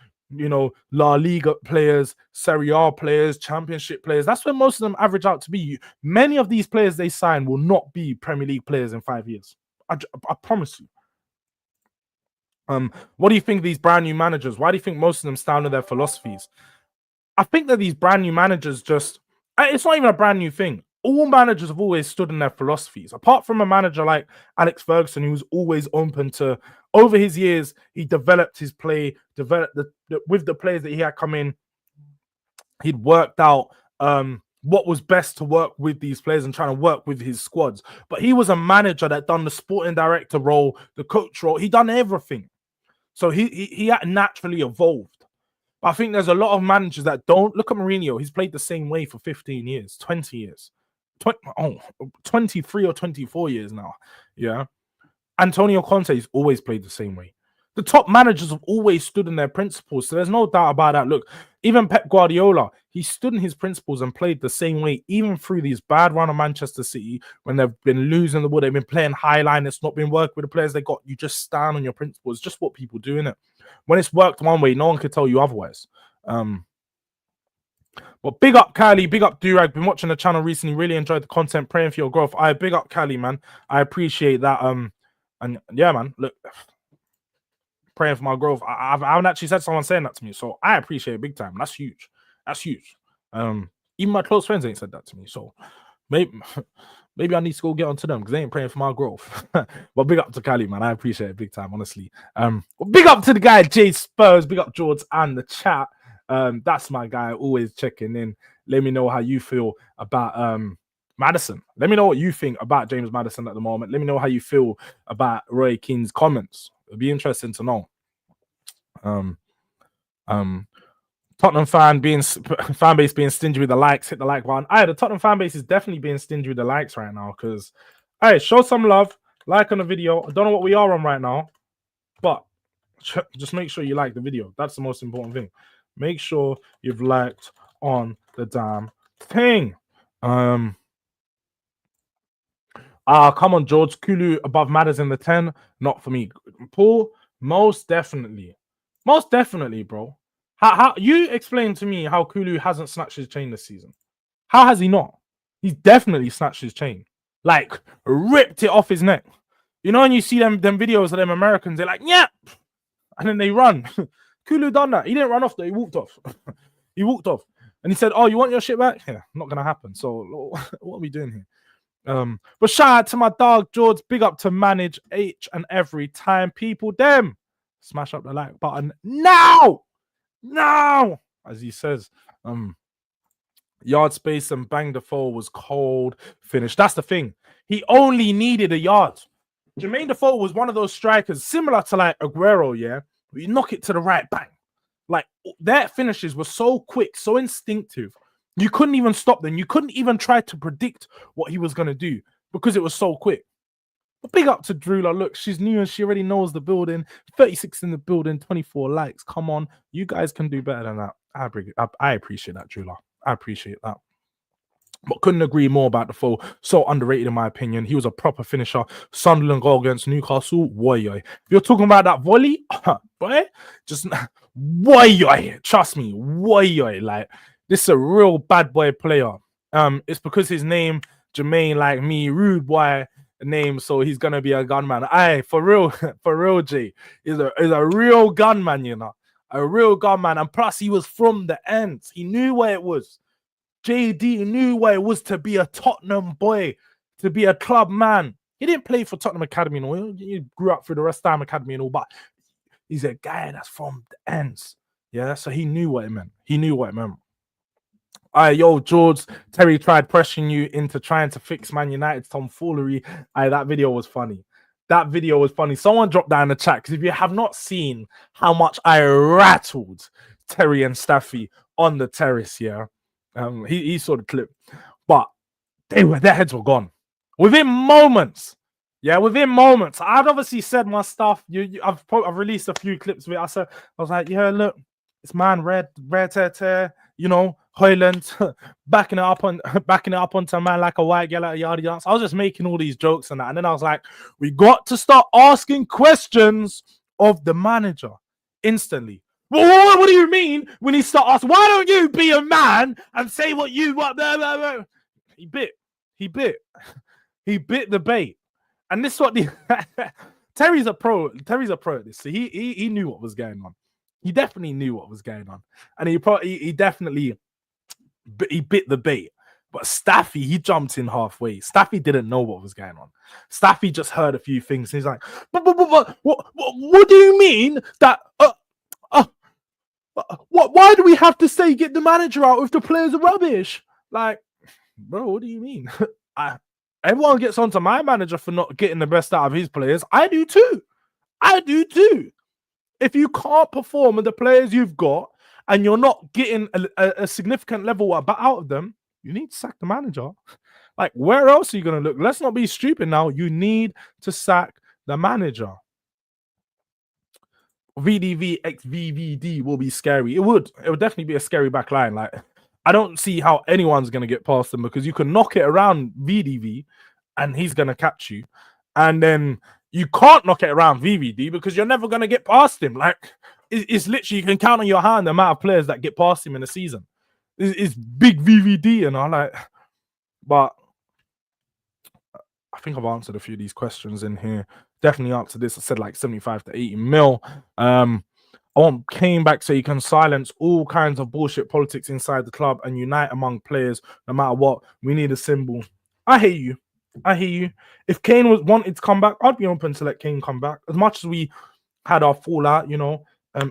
La Liga players, Serie A players, Championship players. That's where most of them average out to be. Many of these players they sign will not be Premier League players in 5 years. I promise you. What do you think of these brand new managers? Why do you think most of them stand on their philosophies? I think that these brand new managers it's not even a brand new thing. All managers have always stood in their philosophies. Apart from a manager like Alex Ferguson, who was always open to, over his years, he developed his play, with the players that he had come in, he'd worked out what was best to work with these players and trying to work with his squads. But he was a manager that done the sporting director role, the coach role. He done everything. So he had naturally evolved. I think there's a lot of managers that don't. Look at Mourinho. He's played the same way for 15 years, 20 years, 23 or 24 years now. Yeah. Antonio Conte's always played the same way. The top managers have always stood in their principles. So there's no doubt about that. Look, even Pep Guardiola, he stood in his principles and played the same way, even through these bad run of Manchester City, when they've been losing the ball, they've been playing high line, it's not been working with the players they got. You just stand on your principles. Just what people do, innit? When it's worked one way, no one could tell you otherwise. But big up Kylie, big up Durag. Been watching the channel recently, really enjoyed the content, praying for your growth. I big up Kylie, man. I appreciate that. And yeah, man, look, praying for my growth. I haven't actually said someone saying that to me, so I appreciate it big time. That's huge. That's huge. Even my close friends ain't said that to me, so maybe I need to go get onto them because they ain't praying for my growth. But big up to Kylie, man. I appreciate it big time, honestly. Big up to the guy Jay Spurs. Big up Jords and the chat. That's my guy, always checking in. Let me know how you feel about Maddison. Let me know what you think about James Maddison at the moment. Let me know how you feel about Roy Keane's comments. It'd be interesting to know. Tottenham fan base being stingy with the likes. Hit the like button. The Tottenham fan base is definitely being stingy with the likes right now because, show some love. Like on the video. I don't know what we are on right now, but just make sure you like the video. That's the most important thing. Make sure you've liked on the damn thing. Come on, Jords. Kulu above Matters in the 10. Not for me. Paul, most definitely, bro. How you explain to me how Kulu hasn't snatched his chain this season? How has he not? He's definitely snatched his chain, like ripped it off his neck. You know, when you see them videos of them Americans, they're like, yeah, and then they run. Kulu done that. He didn't run off though. He walked off. He walked off, and he said, "Oh, you want your shit back? Yeah, not gonna happen." So what are we doing here? But shout out to my dog Jords. Big up to manage each and every time. People, them smash up the like button now. No, as he says, yard space and bang the foul was cold finish. That's the thing. He only needed a yard. Jermaine Defoe was one of those strikers similar to like Aguero, yeah. You knock it to the right, bang. Like their finishes were so quick, so instinctive. You couldn't even stop them. You couldn't even try to predict what he was gonna do because it was so quick. But big up to Drula. Look, she's new and she already knows the building. 36 in the building, 24 likes. Come on, you guys can do better than that. I appreciate that, Drula. I appreciate that. But couldn't agree more about the foul. So underrated in my opinion. He was a proper finisher. Sunderland goal against Newcastle. Boy, if you're talking about that volley, boy, just boy, trust me, boy, like this is a real bad boy player. It's because his name Jermaine, like me, rude boy name, so he's gonna be a gunman. For real, Jay is a real gunman, you know, a real gunman. And plus, he was from the ends. He knew where it was. JD knew where it was to be a Tottenham boy, to be a club man. He didn't play for Tottenham Academy and all. He grew up through the West Ham Academy and all, but he's a guy that's from the ends. Yeah, so he knew what it meant. He knew what it meant. Yo, Jords, Terry tried pressuring you into trying to fix Man United's tomfoolery. That video was funny. That video was funny. Someone dropped that in the chat because if you have not seen how much I rattled Terry and Staffy on the terrace, yeah, he saw the clip, but their heads were gone within moments. Yeah, within moments. I'd obviously said my stuff. I've released a few clips of it. I was like, yeah, look, it's man, red tear, you know, Hoyland backing it up onto a man like a white girl at a yard dance. I was just making all these jokes and that, and then I was like, we got to start asking questions of the manager instantly. Well, what do you mean when he start asking? Why don't you be a man and say what you want? He bit the bait, and this is what the Terry's a pro at this. So he knew what was going on. He definitely knew what was going on, and he definitely bit the bait. But Staffy, he jumped in halfway. Staffy didn't know what was going on. Staffy just heard a few things. He's like, but what do you mean that? Why do we have to say get the manager out if the players are rubbish? Like, bro, what do you mean? Everyone gets onto my manager for not getting the best out of his players. I do too. If you can't perform with the players you've got and you're not getting a significant level out of them, you need to sack the manager. Like, where else are you going to look? Let's not be stupid now. You need to sack the manager. VDV x VVD will be scary. It would definitely be a scary back line. Like, I don't see how anyone's going to get past them because you can knock it around VDV and he's going to catch you. And then you can't knock it around VVD because you're never going to get past him. Like, it's literally, you can count on your hand the amount of players that get past him in a season. It's big VVD, and I'm like, but I think I've answered a few of these questions in here. Definitely answered this. I said like 75 to 80 mil. I want Kane back so he can silence all kinds of bullshit politics inside the club and unite among players no matter what. We need a symbol. I hear you. I hear you. If Kane wanted to come back, I'd be open to let Kane come back. As much as we had our fallout, you know,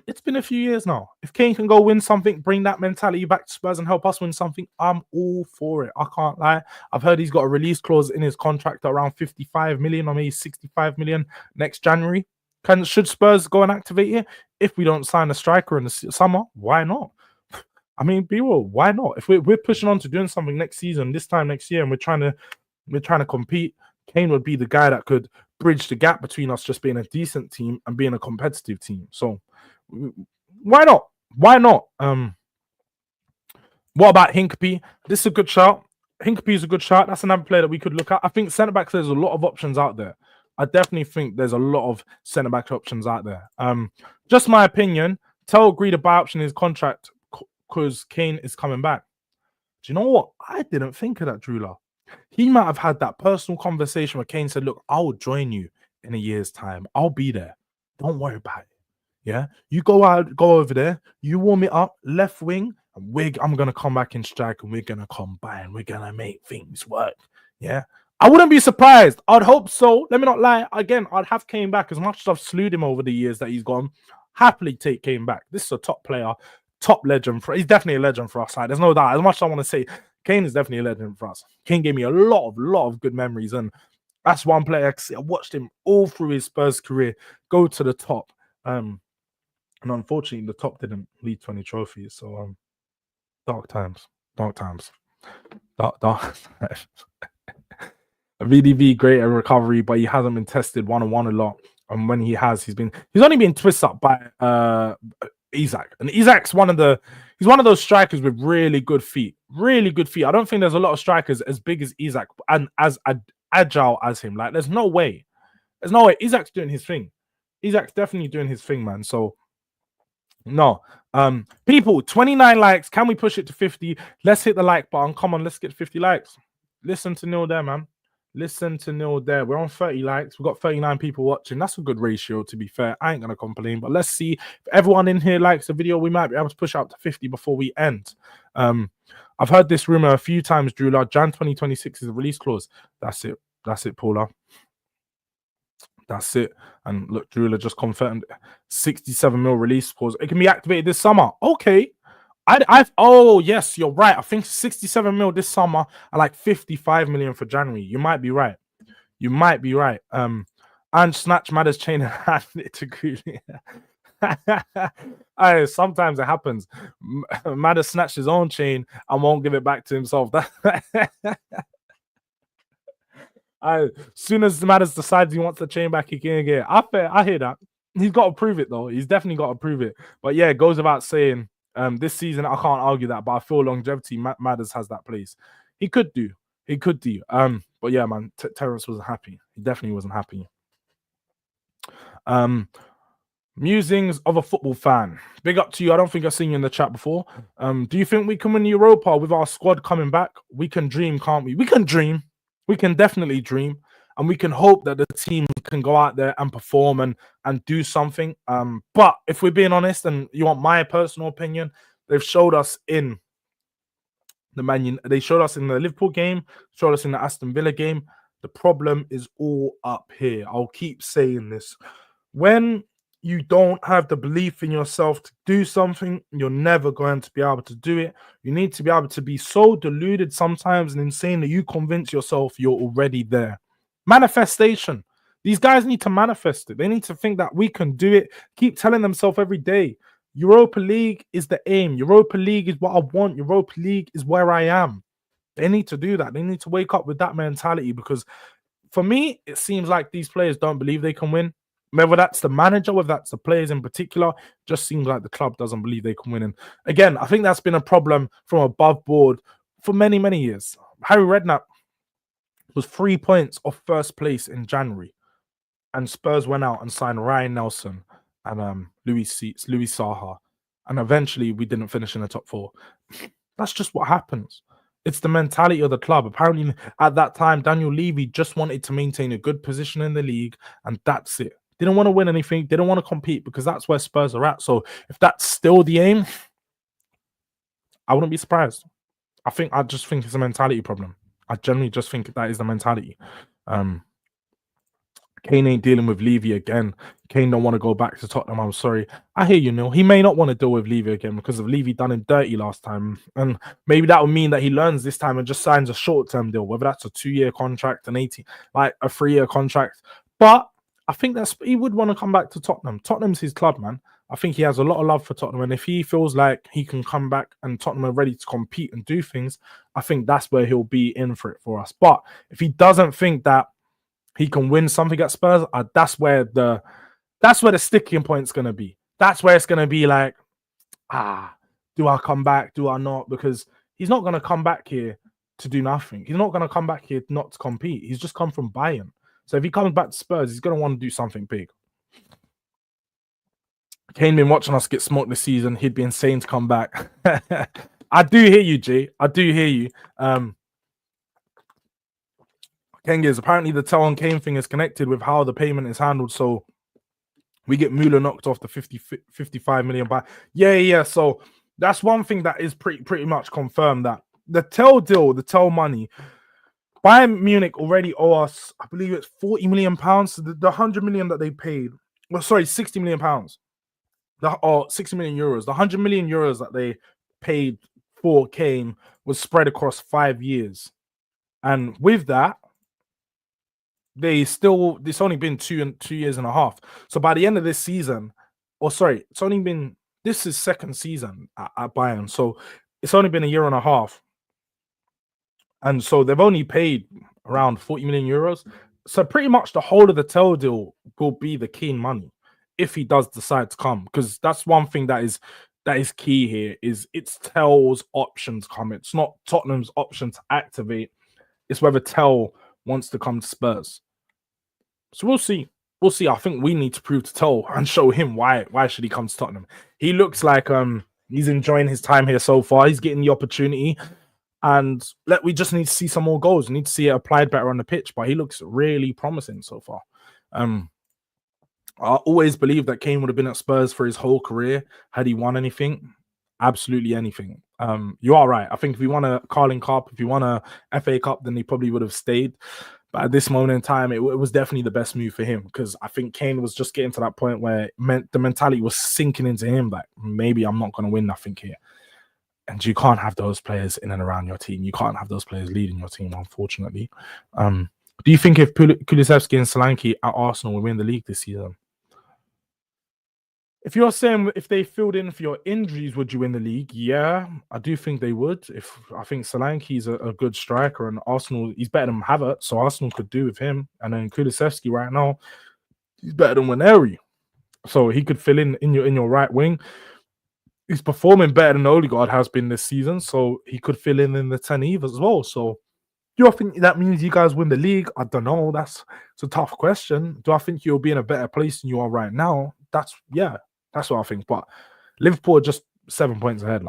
it's been a few years now. If Kane can go win something, bring that mentality back to Spurs and help us win something, I'm all for it. I can't lie. I've heard he's got a release clause in his contract around 55 million or maybe 65 million next January. Should Spurs go and activate it? If we don't sign a striker in the summer, why not? I mean, be real, why not? If we're pushing on to doing something next season, this time next year, and we're trying to compete, Kane would be the guy that could bridge the gap between us just being a decent team and being a competitive team. So why not? Why not? What about Hinkpy? This is a good shout. Hinkpy is a good shout. That's another player that we could look at. I think centre backs, there's a lot of options out there. I definitely think there's a lot of centre back options out there. Just my opinion. Tell agreed to buy option in his contract because Kane is coming back. Do you know what? I didn't think of that, Drula. He might have had that personal conversation where Kane said, "Look, I'll join you in a year's time. I'll be there. Don't worry about it. Yeah, you go over there. You warm it up, left wing, and I'm gonna come back in strike, and we're gonna combine. We're gonna make things work. Yeah." I wouldn't be surprised. I'd hope so. Let me not lie. Again, I'd have Kane back. As much as I've slewed him over the years that he's gone, happily take Kane back. This is a top player, top legend. He's definitely a legend for us. Like, there's no doubt. As much as I want to say, Kane is definitely a legend for us. Kane gave me a lot of good memories. And that's one player I watched him all through his Spurs career go to the top. And unfortunately, the top didn't lead to any trophies. So dark times. Dark. VDV great at recovery, but he hasn't been tested one-on-one a lot. And when he has, he's only been twisted up by Isak. And Isak's one of those strikers with really good feet. Really good feet. I don't think there's a lot of strikers as big as Isak and as agile as him. Like, there's no way. There's no way. Isak's doing his thing. Isak's definitely doing his thing, man. So no. People, 29 likes. Can we push it to 50? Let's hit the like button. Come on, let's get 50 likes. Listen to Neil there, man. Listen to Neil there. We're on 30 likes. We've got 39 people watching. That's a good ratio, to be fair. I ain't going to complain. But let's see. If everyone in here likes the video, we might be able to push out to 50 before we end. I've heard this rumor a few times, Drula. Jan 2026 is the release clause. That's it. That's it, Paula. That's it. And look, Drula just confirmed 67 mil release clause. It can be activated this summer. Okay. Oh yes, you're right. I think 67 mil this summer and like 55 million for January. You might be right. You might be right. And snatch Madders chain and hand it to Greeley. Sometimes it happens. Madders snatched his own chain and won't give it back to himself. As soon as Madders decides he wants the chain back, he can get it. I hear that. He's got to prove it though. He's definitely got to prove it. But yeah, it goes without saying. This season, I can't argue that, but I feel longevity Madders has that place. He could do. But yeah, man, Terrace wasn't happy. He definitely wasn't happy. Musings of a football fan. Big up to you. I don't think I've seen you in the chat before. Do you think we can win Europa with our squad coming back? We can dream, can't we? We can dream. We can definitely dream. And we can hope that the team can go out there and perform and do something. But if we're being honest, and you want my personal opinion, they've showed us in they showed us in the Liverpool game, showed us in the Aston Villa game. The problem is all up here. I'll keep saying this. When you don't have the belief in yourself to do something, you're never going to be able to do it. You need to be able to be so deluded sometimes and insane that you convince yourself you're already there. Manifestation. These guys need to manifest it. They need to think that we can do it. Keep telling themselves every day, Europa League is the aim. Europa League is what I want. Europa League is where I am. They need to do that. They need to wake up with that mentality, because for me, it seems like these players don't believe they can win. Whether that's the manager, whether that's the players in particular, just seems like the club doesn't believe they can win. And again, I think that's been a problem from above board for many, many years. Harry Redknapp was 3 points off first place in January, and Spurs went out and signed Ryan Nelson and Louis Saha, and eventually we didn't finish in the top four. That's just what happens. It's the mentality of the club. Apparently, at that time, Daniel Levy just wanted to maintain a good position in the league, and that's it. Didn't want to win anything, didn't want to compete, because that's where Spurs are at. So if that's still the aim, I wouldn't be surprised. I just think it's a mentality problem. I generally just think that is the mentality. Um, Kane ain't dealing with Levy again. Kane don't want to go back to Tottenham. I'm sorry. I hear you, Neil. He may not want to deal with Levy again because of Levy done him dirty last time. And maybe that would mean that he learns this time and just signs a short-term deal, whether that's a 2-year contract, an 18, like a 3-year contract. But I think he would want to come back to Tottenham. Tottenham's his club, man. I think he has a lot of love for Tottenham. And if he feels like he can come back and Tottenham are ready to compete and do things, I think that's where he'll be in for it for us. But if he doesn't think that he can win something at Spurs, that's where the sticking point's going to be. That's where it's going to be like, do I come back? Do I not? Because he's not going to come back here to do nothing. He's not going to come back here not to compete. He's just come from Bayern. So if he comes back to Spurs, he's going to want to do something big. Kane been watching us get smoked this season. He'd be insane to come back. I do hear you, Jay. I do hear you. Kengiz, apparently the Tell on Kane thing is connected with how the payment is handled. So we get Müller knocked off the 55 million buy. Yeah. So that's one thing that is pretty much confirmed, that the Tell deal, the Tell money, Bayern Munich already owe us, I believe it's 40 million pounds. The 100 million that they paid, well, sorry, 60 million pounds. 60 million euros. The 100 million euros that they paid for Kane was spread across 5 years. And with that, it's only been 2 years and a half. So by the end of this season, this is second season at Bayern. So it's only been a year and a half. And so they've only paid around 40 million euros. So pretty much the whole of the Tell deal will be the Keane money if he does decide to come. Because that's one thing that is key here, is it's Tell's options come. It's not Tottenham's option to activate. It's whether Tell wants to come to Spurs. So we'll see. I think we need to prove to Tell and show him why should he come to Tottenham. He looks like he's enjoying his time here so far. He's getting the opportunity, and we just need to see some more goals. We need to see it applied better on the pitch, but he looks really promising so far. I always believed that Kane would have been at Spurs for his whole career had he won anything. Absolutely anything. You are right. I think if he won a Carling Cup, if he won a FA Cup, then he probably would have stayed. But at this moment in time, it was definitely the best move for him, because I think Kane was just getting to that point where the mentality was sinking into him, like, maybe I'm not going to win nothing here. And you can't have those players in and around your team. You can't have those players leading your team, unfortunately. Do you think if Kulusevski and Solanke at Arsenal will win the league this season? If you're saying if they filled in for your injuries, would you win the league? Yeah, I do think they would. I think Solanke's a good striker, and Arsenal, he's better than Havertz, so Arsenal could do with him. And then Kulusevski right now, he's better than Waneri, so he could fill in your right wing. He's performing better than Odegaard has been this season, so he could fill in the 10 Eve as well. So do I think that means you guys win the league? I don't know. It's a tough question. Do I think you'll be in a better place than you are right now? That's what I think. But Liverpool are just 7 points ahead,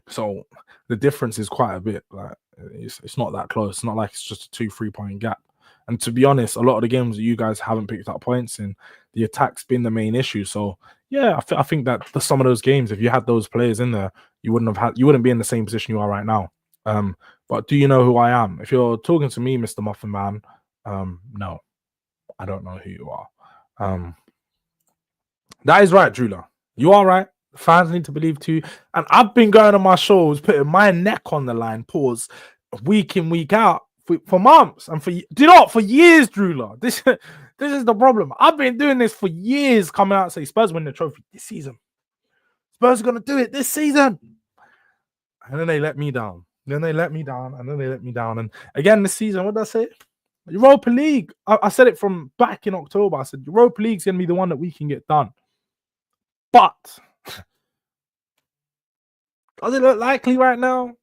so the difference is quite a bit. Like, it's not that close. It's not like it's just a 2-3 point gap. And to be honest, a lot of the games that you guys haven't picked up points in, the attack's been the main issue. So yeah, I think that some of those games, if you had those players in there, you wouldn't be in the same position you are right now. But do you know who I am? If you're talking to me, Mr. Muffin Man, no, I don't know who you are. That is right, Drula. You are right. Fans need to believe too. And I've been going on my shows, putting my neck on the line, pause, week in, week out, for months. And for years, Drula. This is the problem. I've been doing this for years, coming out and say Spurs win the trophy this season. Spurs are going to do it this season. And then they let me down. And then again this season, what did I say? Europa League. I said it from back in October. I said Europa League's going to be the one that we can get done. But does it look likely right now?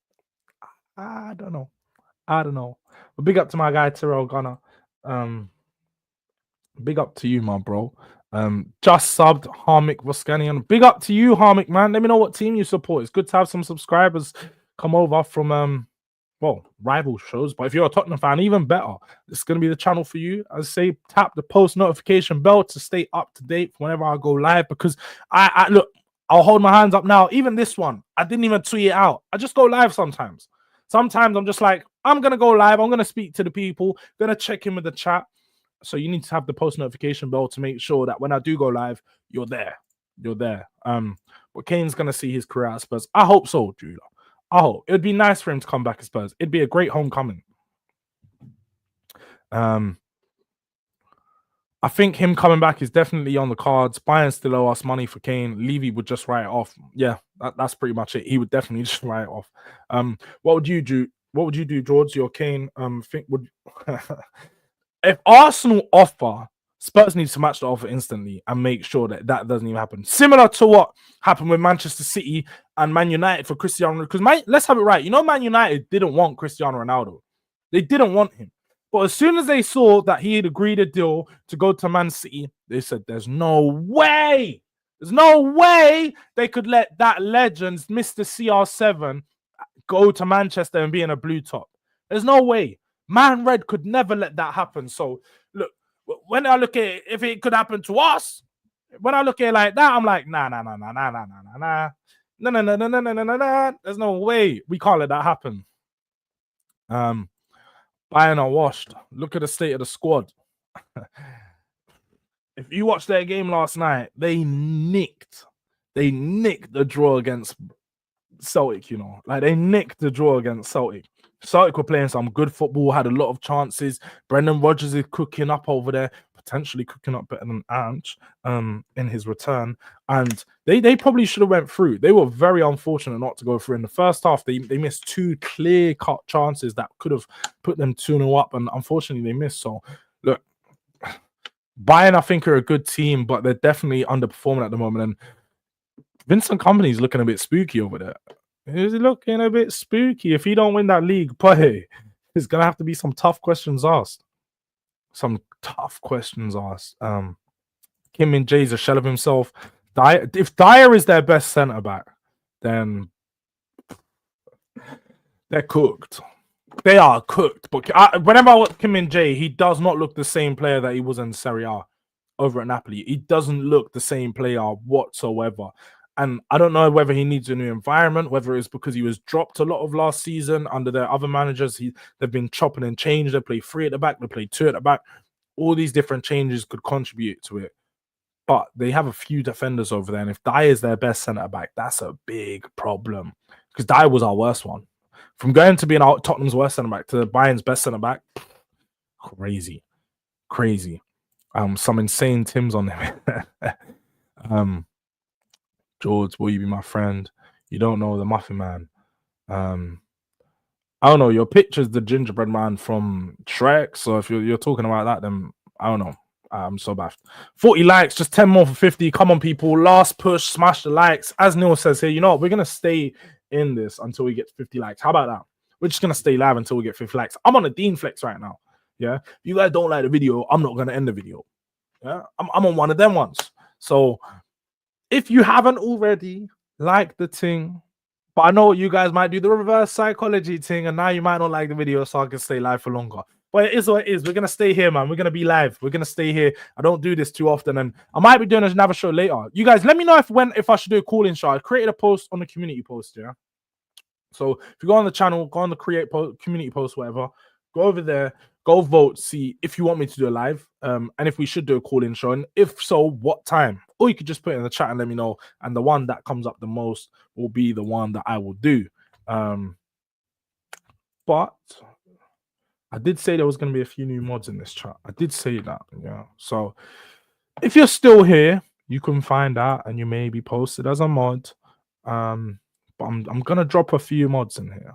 I don't know. But big up to my guy Tyrell Gunner. Big up to you, my bro. Just subbed Harmik Voskanian. Big up to you, Harmik, man. Let me know what team you support. It's good to have some subscribers come over from well, rival shows. But if you're a Tottenham fan, even better. This is gonna be the channel for you. I say tap the post notification bell to stay up to date whenever I go live, because I look, I'll hold my hands up now. Even this one, I didn't even tweet it out. I just go live sometimes. Sometimes I'm just like, I'm gonna go live, I'm gonna speak to the people, gonna check in with the chat. So you need to have the post notification bell to make sure that when I do go live, you're there. You're there. But Kane's gonna see his career at Spurs. I hope so, Judah. I hope it would be nice for him to come back at Spurs. It'd be a great homecoming. I think him coming back is definitely on the cards. Bayern still owe us money for Kane. Levy would just write it off. Yeah, that's pretty much it. He would definitely just write it off. What would you do? What would you do, Jords? Your Kane? Think would. If Arsenal offer, Spurs needs to match the offer instantly and make sure that that doesn't even happen. Similar to what happened with Manchester City and Man United for Cristiano. Because let's have it right. You know, Man United didn't want Cristiano Ronaldo. They didn't want him. But as soon as they saw that he had agreed a deal to go to Man City, they said, there's no way. There's no way they could let that legend, Mr. CR7, go to Manchester and be in a blue top. There's no way. Man Red could never let that happen. So, look, when I look at it, if it could happen to us, when I look at it like that, I'm like, nah. No. There's no way we can't let that happen. Bayern are washed. Look at the state of the squad. If you watched their game last night, they nicked the draw against Celtic, you know. Like, they nicked the draw against Celtic. Celtic were playing some good football, had a lot of chances. Brendan Rodgers is cooking up over there, potentially cooking up better than Ange in his return. And they probably should have went through. They were very unfortunate not to go through. In the first half, they missed two clear-cut chances that could have put them 2-0 up, and unfortunately they missed. So, look, Bayern, I think, are a good team, but they're definitely underperforming at the moment. And Vincent Kompany's looking a bit spooky over there. He's looking a bit spooky. If he don't win that league, boy, there's gonna have to be some tough questions asked. Kim Min-jae's a shell of himself. If Dyer is their best centre back, then they're cooked. They are cooked. But whenever I watch Kim Min-jae, he does not look the same player that he was in Serie A over at Napoli. He doesn't look the same player whatsoever. And I don't know whether he needs a new environment, whether it's because he was dropped a lot of last season under their other managers. They've been chopping and changing. They play 3 at the back, they play 2 at the back. All these different changes could contribute to it. But they have a few defenders over there. And if Dyer is their best centre-back, that's a big problem. Because Dyer was our worst one. From going to being Tottenham's worst centre-back to Bayern's best centre-back, crazy. Some insane Tims on him. Jords, will you be my friend? You don't know the Muffin Man. I don't know. Your picture's the gingerbread man from Shrek. So if you're talking about that, then I don't know. I'm so bad. 40 likes, just 10 more for 50. Come on, people. Last push, smash the likes. As Neil says here, you know what? We're going to stay in this until we get 50 likes. How about that? We're just going to stay live until we get 50 likes. I'm on a Dean Flex right now. Yeah. If you guys don't like the video, I'm not going to end the video. Yeah. I'm on one of them ones. So if you haven't already, like the thing. But I know you guys might do the reverse psychology thing, and now you might not like the video, so I can stay live for longer. But it is what it is. We're going to stay here, man. We're going to be live. We're going to stay here. I don't do this too often, and I might be doing another show later. You guys, let me know if I should do a call-in show. I created a post on the community post, yeah? So if you go on the channel, go on the community post, whatever, go over there, go vote, see if you want me to do a live, and if we should do a call-in show, and if so, what time? Or you could just put it in the chat and let me know, and the one that comes up the most will be the one that I will do. But I did say there was going to be a few new mods in this chat. I did say that, yeah. So if you're still here, you can find out, and you may be posted as a mod. But I'm gonna drop a few mods in here.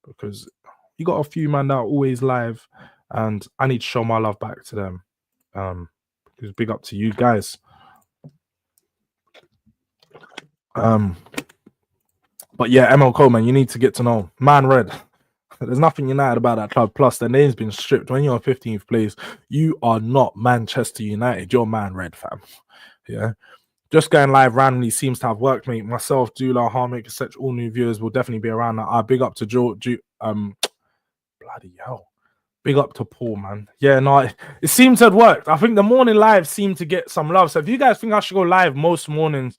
Because you got a few man that are always live, and I need to show my love back to them. Because big up to you guys. But yeah, ML Coleman, you need to get to know Man Red. There's nothing United about that club. Plus, their name's been stripped. When you're 15th place, you are not Manchester United. You're Man Red, fam. Yeah. Just going live randomly seems to have worked, mate. Myself, Dula, Harmick, etc. All new viewers will definitely be around that. Big up to bloody hell. Big up to Paul, man. Yeah, no, it seems to have worked. I think the morning live seemed to get some love. So if you guys think I should go live most mornings,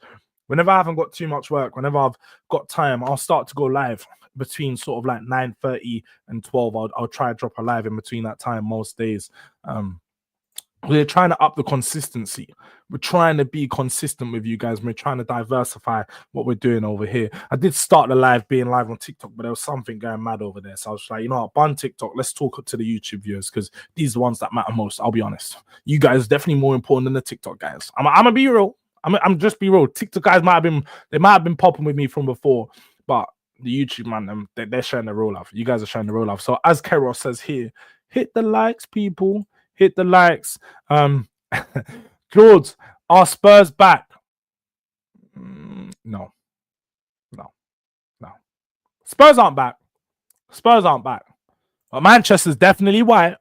whenever I haven't got too much work, whenever I've got time, I'll start to go live between sort of like 9:30 and 12. I'll try to drop a live in between that time most days. We're trying to up the consistency. We're trying to be consistent with you guys. We're trying to diversify what we're doing over here. I did start the live being live on TikTok, but there was something going mad over there. So I was like, you know what, ban TikTok. Let's talk to the YouTube viewers because these are the ones that matter most. I'll be honest. You guys are definitely more important than the TikTok guys. I'm gonna be real. I'm just be real. TikTok guys might have been popping with me from before, but the YouTube man, they're showing the real love. You guys are showing the real love. So as Keros says here, hit the likes, people. Hit the likes. Jords, are Spurs back? No. Spurs aren't back. But Manchester's definitely white.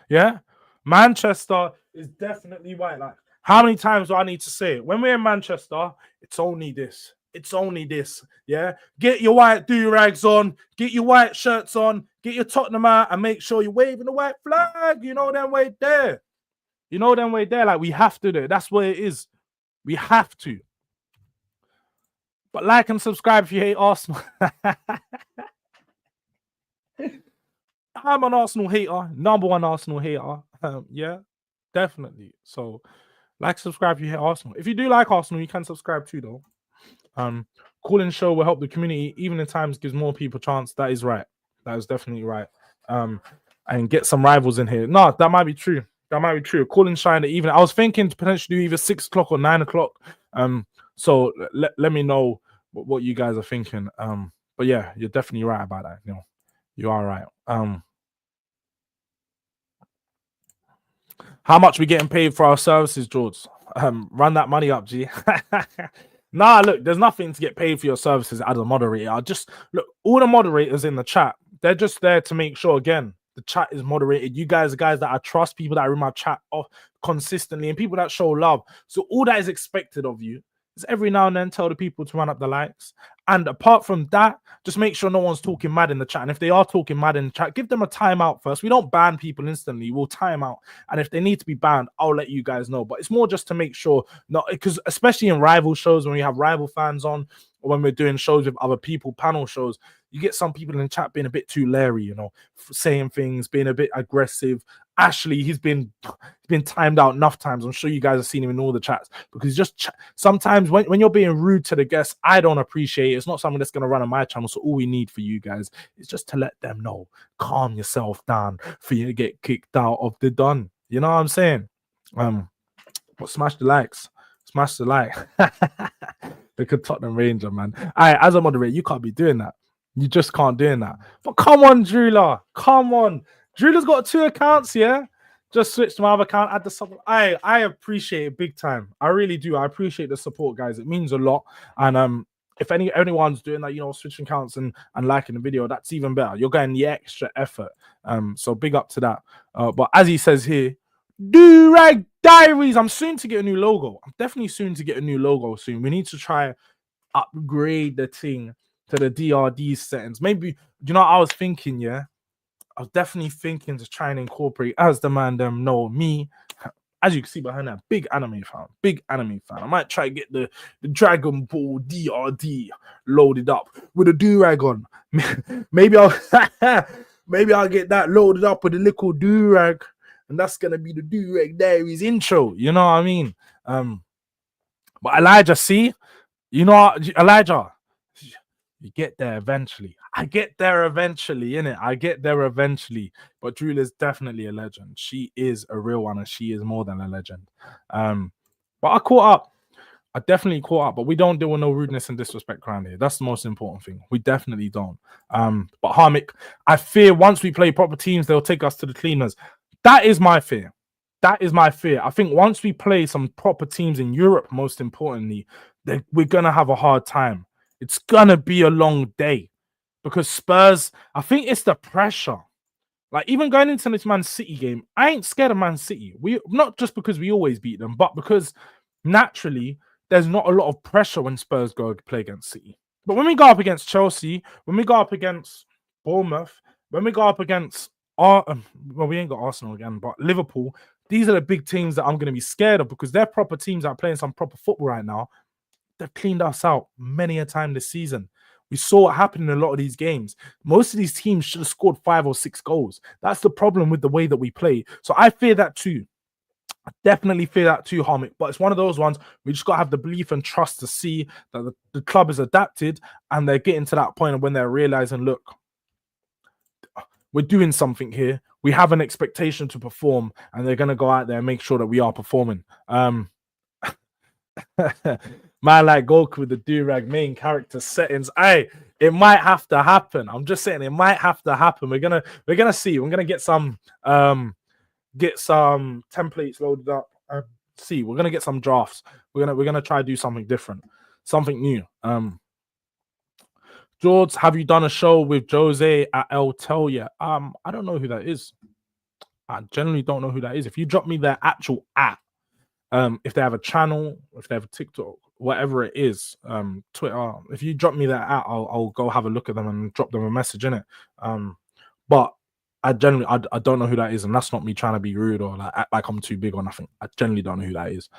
Yeah? Manchester is definitely white. Like, how many times do I need to say it? When we're in Manchester, it's only this. It's only this. Yeah? Get your white do-rags on. Get your white shirts on. Get your Tottenham out and make sure you're waving the white flag. You know them way there. You know them way there. Like, we have to do it. That's what it is. We have to. But like and subscribe if you hate Arsenal. I'm an Arsenal hater. Number one Arsenal hater. Yeah, definitely. So like, subscribe if you hate Arsenal. If you do like Arsenal, you can subscribe too, though. Calling show will help the community. Even in times gives more people a chance. That is right. That is definitely right. And get some rivals in here. No, that might be true. That might be true. Calling shine the evening. I was thinking to potentially do either 6 o'clock or 9 o'clock. So let me know what you guys are thinking. But yeah, you're definitely right about that. You know, you are right. How much we getting paid for our services, Jords? Run that money up, G. Nah, look, there's nothing to get paid for your services as a moderator. Look, all the moderators in the chat, they're just there to make sure, again, the chat is moderated. You guys are guys that I trust, people that are in my chat consistently, and people that show love. So all that is expected of you is every now and then tell the people to run up the likes. And apart from that, just make sure no one's talking mad in the chat. And if they are talking mad in the chat, give them a timeout first. We don't ban people instantly. We'll time out. And if they need to be banned, I'll let you guys know. But it's more just to make sure, not because especially in rival shows, when we have rival fans on, or when we're doing shows with other people, panel shows, you get some people in the chat being a bit too leery, you know, saying things, being a bit aggressive. Ashley, he's been timed out enough times. I'm sure you guys have seen him in all the chats because just sometimes when you're being rude to the guests, I don't appreciate it. It's not something that's going to run on my channel. So all we need for you guys is just to let them know, calm yourself down for you to get kicked out of the done. You know what I'm saying? But smash the likes. Smash the like. Look at Tottenham Ranger, man. As a moderator, you can't be doing that. You just can't do that. But come on, Drula. Come on. Drula's got 2 accounts, yeah? Just switch to my other account, add the support. I appreciate it big time. I really do. I appreciate the support, guys. It means a lot. And if anyone's doing that, you know, switching accounts and liking the video, that's even better. You're getting the extra effort. So big up to that. But as he says here, Durag Diaries. I'm soon to get a new logo. I'm definitely soon to get a new logo soon. We need to try upgrade the thing to the DRD settings. Maybe, you know what I was thinking, yeah? I was definitely thinking to try and incorporate, as the man them know me, as you can see behind that, big anime fan. I might try to get the Dragon Ball DRD loaded up with a do-rag on. maybe I'll get that loaded up with a little do-rag, and that's gonna be the Durag Diaries intro. You know what I mean? But Elijah, see, you know, Elijah, you get there eventually. I get there eventually, innit? I get there eventually. But Drula's definitely a legend. She is a real one, and she is more than a legend. But I caught up. I definitely caught up. But we don't deal with no rudeness and disrespect around here. That's the most important thing. We definitely don't. But Harmick, I fear once we play proper teams, they'll take us to the cleaners. That is my fear. That is my fear. I think once we play some proper teams in Europe, most importantly, we're going to have a hard time. It's going to be a long day. because Spurs, I think it's the pressure. Like, even going into this Man City game, I ain't scared of Man City. We not just because we always beat them, but because naturally there's not a lot of pressure when Spurs go play against City. But when we go up against Chelsea, when we go up against Bournemouth, when we go up against well, we ain't got Arsenal again, but Liverpool, these are the big teams that I'm going to be scared of because they're proper teams that are playing some proper football right now. They've cleaned us out many a time this season. We saw what happened in a lot of these games. Most of these teams should have scored 5 or 6 goals. That's the problem with the way that we play. So I fear that too. I definitely fear that too, Harmik. But it's one of those ones we just got to have the belief and trust to see that the club is adapted and they're getting to that point when they're realizing, look, we're doing something here. We have an expectation to perform and they're going to go out there and make sure that we are performing. Man, like Goku with the Durag main character settings. It might have to happen. I'm just saying it might have to happen. We're gonna see. We're gonna get some templates loaded up. See, we're gonna get some drafts. We're gonna try to do something different, something new. Jords, have you done a show with Jose at El Tel yet? I don't know who that is. I generally don't know who that is. If you drop me their actual app, if they have a channel, if they have a TikTok, whatever it is, Twitter, if you drop me that app, I'll go have a look at them and drop them a message in it. But I generally I don't know who that is, and that's not me trying to be rude or like act like I'm too big or nothing. I generally don't know who that is.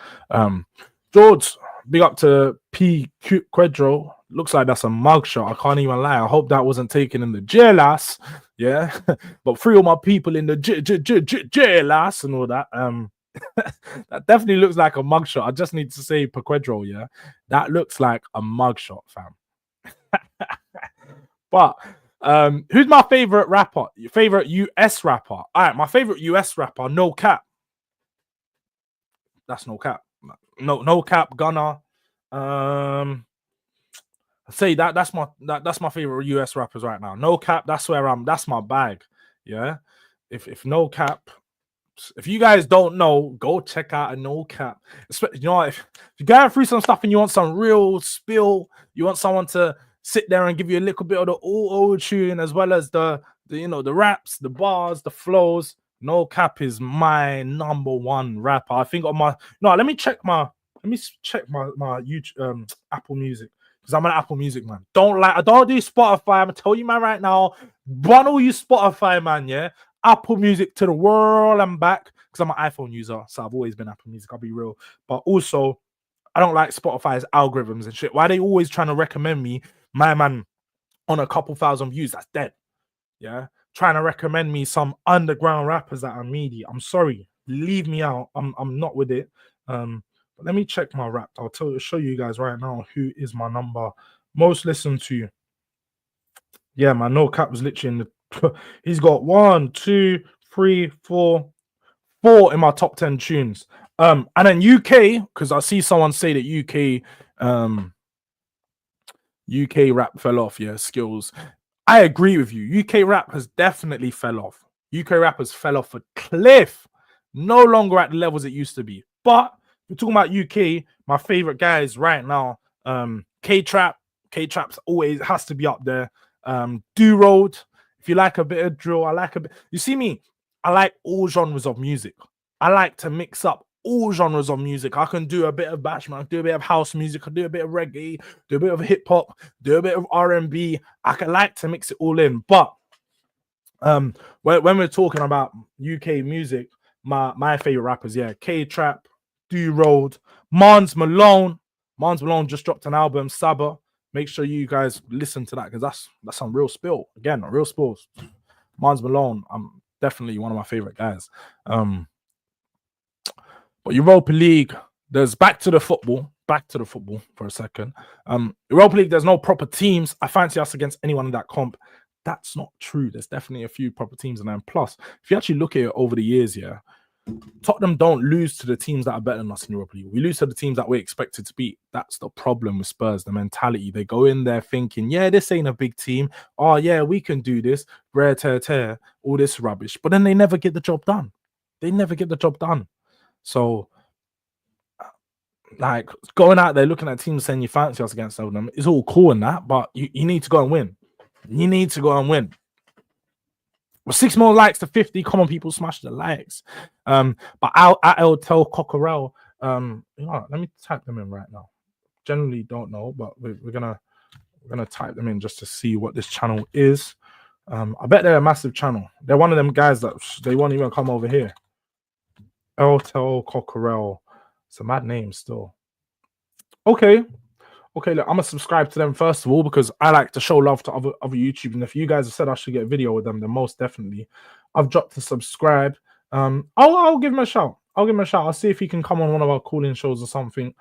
George, big up to P. Quedro. Looks like that's a mugshot. I can't even lie. I hope that wasn't taken in the jail-ass. Yeah. But free all my people in the jail-ass and all that. That definitely looks like a mugshot. I just need to say Pequedro, yeah. That looks like a mugshot, fam. But who's my favorite rapper? Your favorite US rapper? All right, my favorite US rapper, No Cap. That's No Cap. No Cap, Gunner. I'd say that's my favorite US rappers right now. No Cap, that's my bag. Yeah. If No Cap, if you guys don't know, go check out a No Cap. You know, if you're going through some stuff and you want some real spill, you want someone to sit there and give you a little bit of the auto tune as well as the the raps, the bars, the flows. No Cap is my number one rapper. I think on my let me check my YouTube Apple Music. Because I'm an Apple Music man. I don't do Spotify. I'm gonna tell you, man, right now. Run all you Spotify, man, yeah. Apple Music to the world and back. Because I'm an iPhone user, so I've always been Apple Music, I'll be real. But also, I don't like Spotify's algorithms and shit. Why are they always trying to recommend me, my man, on a couple thousand views? That's dead. Yeah. Trying to recommend me some underground rappers that are meaty. I'm sorry. Leave me out. I'm not with it. But let me check my rap. I'll show you guys right now who is my number most listened to. Yeah, my No Cap was literally in the he's got 1, 2, 3, 4 in my top 10 tunes. And then UK, because I see someone say that UK rap fell off. Yeah, skills. I agree with you. UK rap has definitely fell off. UK rappers fell off a cliff. No longer at the levels it used to be. But we're talking about UK. My favorite guys right now, K-Trap. K-Trap's always has to be up there. Do-Road. If you like a bit of drill, I like a bit. You see me? I like all genres of music. I like to mix up all genres of music. I can do a bit of bashment, do a bit of house music, I do a bit of reggae, do a bit of hip hop, do a bit of R&B. I can like to mix it all in. But when we're talking about UK music, my favorite rappers, yeah, K-Trap, Do-Road, Mans Malone. Mans Malone just dropped an album, Saba. Make sure you guys listen to that because that's some real spill. Again, real spills. Mans Malone, I'm definitely one of my favorite guys. But Europa League, there's back to the football for a second. Europa League, there's no proper teams. I fancy us against anyone in that comp. That's not true. There's definitely a few proper teams in there. And plus, if you actually look at it over the years, yeah, Tottenham don't lose to the teams that are better than us in Europa League. We lose to the teams that we're expected to beat. That's the problem with Spurs, the mentality. They go in there thinking, yeah, this ain't a big team. Oh, yeah, we can do this. Rare tear, all this rubbish. But then they never get the job done. So, like, going out there looking at teams saying you fancy us against them is all cool and that, but you need to go and win. You need to go and win. Well, 6 more likes to 50. Come on, people, smash the likes. But I'll tell Cockerel. You know, let me type them in right now. Generally don't know, but we're gonna type them in just to see what this channel is. I bet they're a massive channel. They're one of them guys that they won't even come over here. Eltel Cockerel. It's a mad name still. Okay. Okay, look, I'm gonna subscribe to them first of all because I like to show love to other YouTube. And if you guys have said I should get a video with them, then most definitely. I've dropped to subscribe. I'll give him a shout. I'll see if he can come on one of our calling shows or something.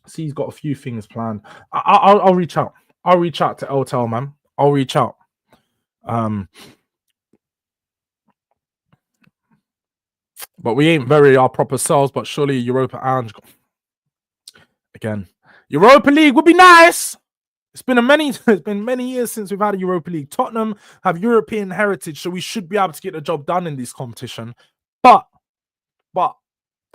See, he's got a few things planned. I'll reach out. I'll reach out to Eltel, man. I'll reach out. But we ain't very our proper selves, but surely Europa and again, Europa League would be nice. It's been many years since we've had a Europa League. Tottenham have European heritage, so we should be able to get the job done in this competition. But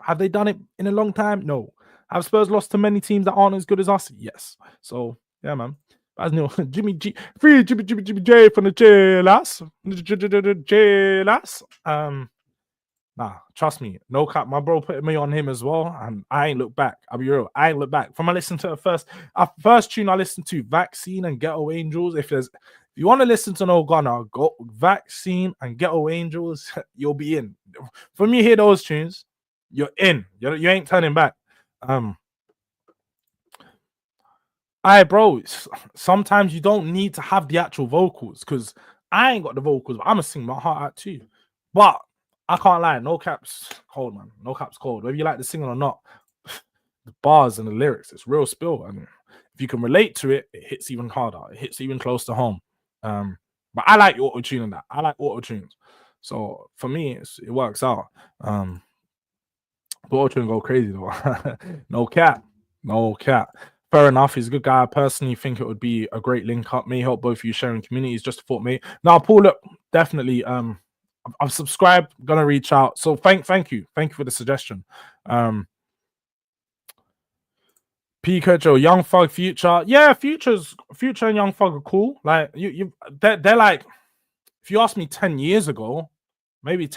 have they done it in a long time? No. Have Spurs lost to many teams that aren't as good as us? Yes. So yeah, man. As new Jimmy G, free Jimmy J from the JLS. Nah, trust me, no cap. My bro put me on him as well, and I ain't look back. I'll be real, I ain't look back. From I listened to the first tune I listened to, Vaccine and Ghetto Angels. If you want to listen to No Gunner, go Vaccine and Ghetto Angels. You'll be in. From you hear those tunes, you're in. You ain't turning back. Bro, sometimes you don't need to have the actual vocals because I ain't got the vocals, but I'm gonna sing my heart out too. But I can't lie, no cap's cold, man. No cap's cold. Whether you like the singing or not, the bars and the lyrics, it's real spill. And if you can relate to it, it hits even harder. It hits even close to home. But I like auto-tune and that. I like auto-tunes. So for me, it works out. But auto-tune go crazy though. No cap. Fair enough. He's a good guy. I personally think it would be a great link up. May help both of you sharing communities. Just a thought, mate. Now, Paul, look, definitely. I've subscribed. Gonna reach out. So thank you for the suggestion. Pikachu, Young Thug, Future. Yeah, Future and Young Thug are cool. Like they're like. If you asked me 10 years ago, maybe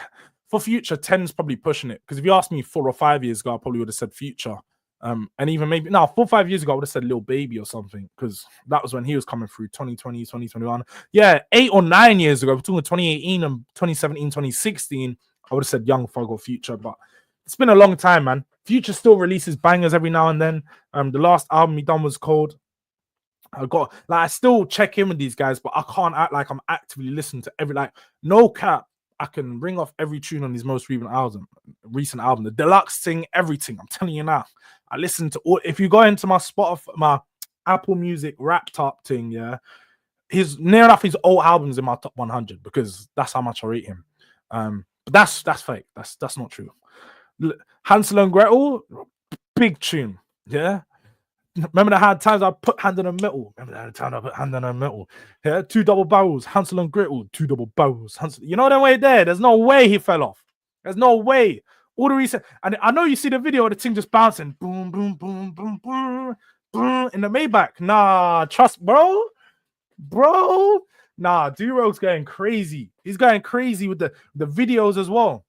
for Future, 10's probably pushing it. Because if you asked me 4 or 5 years ago, I probably would have said Future. And even maybe 4 or 5 years ago, I would have said Lil Baby or something, because that was when he was coming through 2020, 2021. Yeah, 8 or 9 years ago, between 2018 and 2017, 2016, I would have said Young Thug or Future. But it's been a long time, man. Future still releases bangers every now and then. The last album he done was cold. I still check in with these guys, but I can't act like I'm actively listening to every, like, no cap. I can ring off every tune on his most recent album, the deluxe thing, everything. I'm telling you now. I listen to all. If you go into my Spotify, my Apple Music Wrapped Up thing, yeah, his near enough his old albums in my top 100 because that's how much I rate him. But that's fake. That's not true. Hansel and Gretel, big tune, yeah. Remember the hard times I put hand on a metal. Yeah, 2 double barrels. Hansel and Gretel, 2 double barrels. You know that way there. There's no way he fell off. There's no way. All the reason, and I know you see the video of the thing just bouncing, boom, boom, boom, boom, boom, boom, in the Maybach. Nah, trust, bro. Nah, Durag's going crazy. He's going crazy with the videos as well.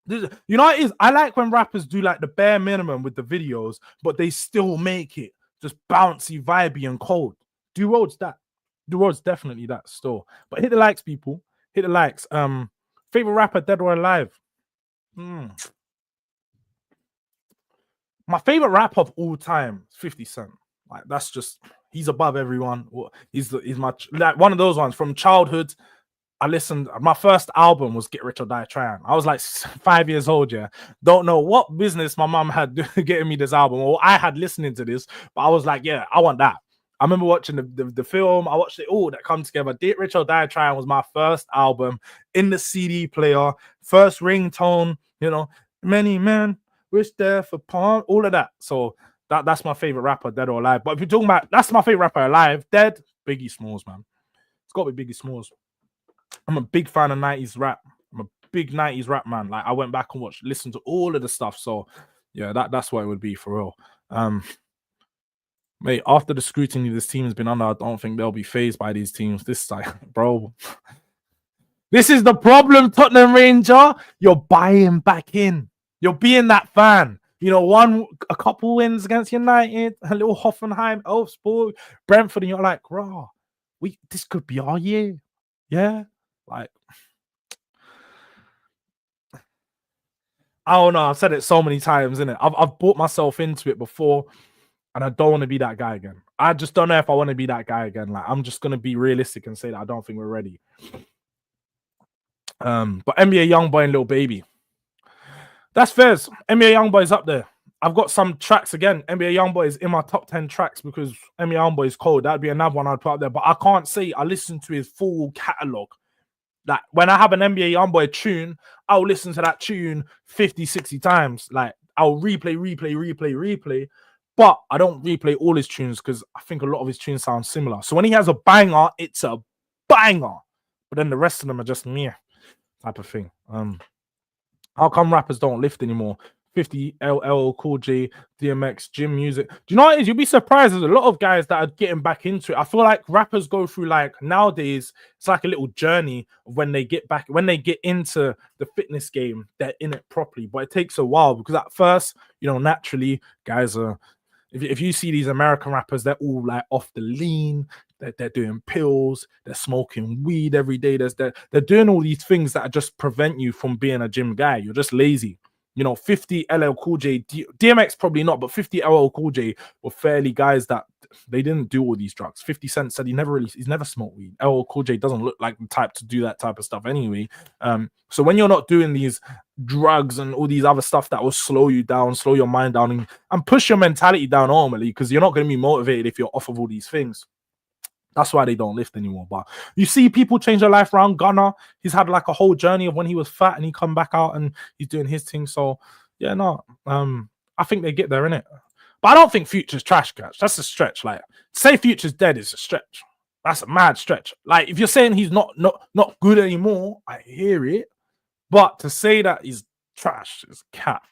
You know what it is? I like when rappers do like the bare minimum with the videos, but they still make it just bouncy, vibey, and cold. Durag's definitely that still. But hit the likes, people. Hit the likes. Favorite rapper, dead or alive? My favorite rapper of all time is 50 Cent. Like, that's just, he's above everyone. He's my, like, one of those ones from childhood. I listened, my first album was Get Rich or Die Trying. I was like 5 years old, yeah. Don't know what business my mom had getting me this album, or I had listening to this, but I was like, yeah, I want that. I remember watching the film. I watched it all that come together. Get Rich or Die Trying was my first album in the CD player, first ringtone, you know, many men wish there for palm, all of that. So that's my favorite rapper, dead or alive. But if you're talking about, that's my favorite rapper alive, dead, Biggie Smalls, man. It's got to be Biggie Smalls. I'm a big fan of 90s rap. I'm a big 90s rap man. Like, I went back and listened to all of the stuff. So yeah, that's what it would be for real. Mate, after the scrutiny this team has been under, I don't think they'll be phased by these teams. This like, bro, this is the problem, Tottenham Ranger. You're buying back in. You're being that fan. You know, a couple wins against United, a little Hoffenheim, Elfsborg, Brentford, and you're like, raw, this could be our year. Yeah. Like, I don't know. I've said it so many times, innit? I've bought myself into it before, and I don't want to be that guy again. I just don't know if I want to be that guy again. Like, I'm just gonna be realistic and say that I don't think we're ready. But NBA Youngboy and Lil Baby. That's fairs. NBA Youngboy is up there. I've got some tracks again. NBA Youngboy is in my top 10 tracks because NBA Youngboy is cold. That'd be another one I'd put up there. But I can't say I listen to his full catalog. Like, when I have an NBA Youngboy tune, I'll listen to that tune 50, 60 times. Like, I'll replay. But I don't replay all his tunes because I think a lot of his tunes sound similar. So when he has a banger, it's a banger. But then the rest of them are just meh type of thing. How come rappers don't lift anymore? 50, LL, Cool J, DMX, Gym Music. Do you know what it is? You'll be surprised. There's a lot of guys that are getting back into it. I feel like rappers go through, like, nowadays, it's like a little journey of when they get into the fitness game, they're in it properly. But it takes a while because at first, you know, naturally, guys are, if you see these American rappers, they're all like off the lean. They're doing pills. They're smoking weed every day. They're doing all these things that just prevent you from being a gym guy. You're just lazy. You know, 50 LL Cool J, DMX probably not, but 50 LL Cool J were fairly guys that they didn't do all these drugs. 50 Cent said he's never smoked weed. LL Cool J doesn't look like the type to do that type of stuff anyway. So when you're not doing these drugs and all these other stuff that will slow you down, slow your mind down, and push your mentality down normally, because you're not going to be motivated if you're off of all these things. That's why they don't lift anymore. But you see people change their life around. Gunner, he's had like a whole journey of when he was fat and he come back out and he's doing his thing. So yeah, no, I think they get there, innit? But I don't think Future's trash, guys. That's a stretch. Like, to say Future's dead is a stretch. That's a mad stretch. Like, if you're saying he's not good anymore, I hear it. But to say that he's trash is cap.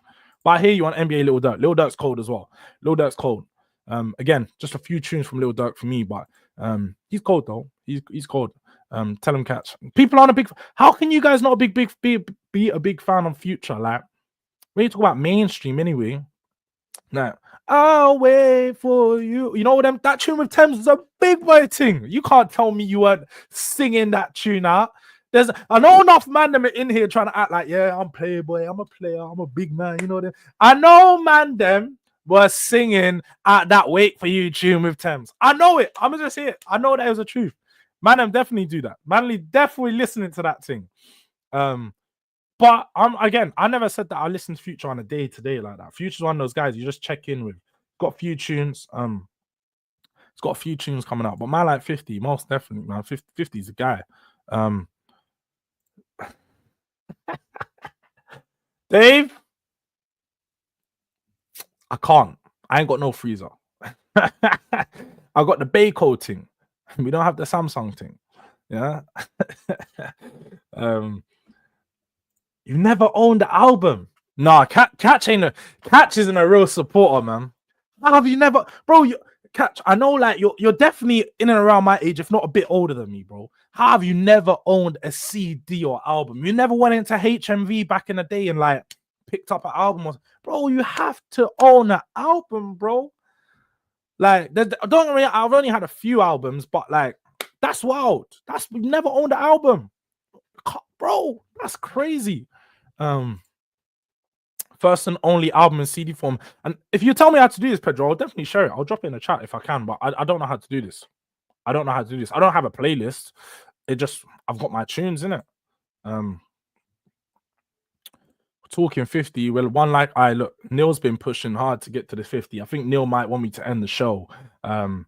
But I hear you on NBA Lil Durk. Lil Durk's cold as well. Lil Durk's cold. Again, just a few tunes from Lil Durk for me, but he's cold though. He's cold. Tell him catch. People aren't a big. How can you guys not be a big fan of Future? Like, when you talk about mainstream anyway. Now, I'll wait for you. You know them, that tune with Thames is a big boy thing. You can't tell me you weren't singing that tune out. I know enough man them in here trying to act like, yeah, I'm playboy, I'm a player, I'm a big man. You know them. I know man them were singing at that Wait For You tune with Thames. I know it. I'm gonna just say it. I know that is the truth. Man, I'm definitely do that. Manly definitely listening to that thing. But I never said that I listen to Future on a day-to-day like that. Future's one of those guys you just check in with. Got a few tunes. It's got a few tunes coming out. But man, like 50, most definitely, man. 50 is a guy. Dave, I can't. I ain't got no freezer. I got the Bayco thing. We don't have the Samsung thing. Yeah. You never owned the album. Nah, Catch isn't a real supporter, man. How have you never, bro? Catch, I know, like you're definitely in and around my age, if not a bit older than me, bro. How have you never owned a CD or album? You never went into HMV back in the day and like picked up an album, bro. You have to own an album, bro. Like, don't get me, I've only had a few albums, but like, that's wild. You never owned an album, bro. That's crazy. First and only album in CD form. And if you tell me how to do this, Pedro, I'll definitely share it. I'll drop it in the chat if I can, but I don't know how to do this. I don't know how to do this. I don't have a playlist. I've got my tunes in it. Talking 50. Well, look, Neil's been pushing hard to get to the 50. I think Neil might want me to end the show. No,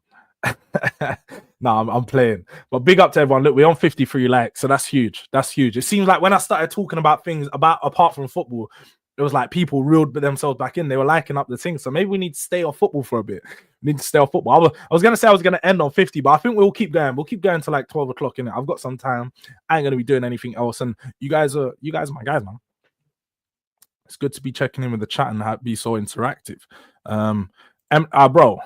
I'm playing. But big up to everyone. Look, we're on 53 likes, so that's huge. That's huge. It seems like when I started talking about things apart from football, it was like people reeled themselves back in. They were liking up the thing. So maybe we need to stay off football for a bit. We need to stay off football. I was gonna say I was gonna end on 50, but I think we'll keep going. We'll keep going to like 12 o'clock in it. I've got some time. I ain't gonna be doing anything else. And you guys are my guys, man. It's good to be checking in with the chat and be so interactive. Bro.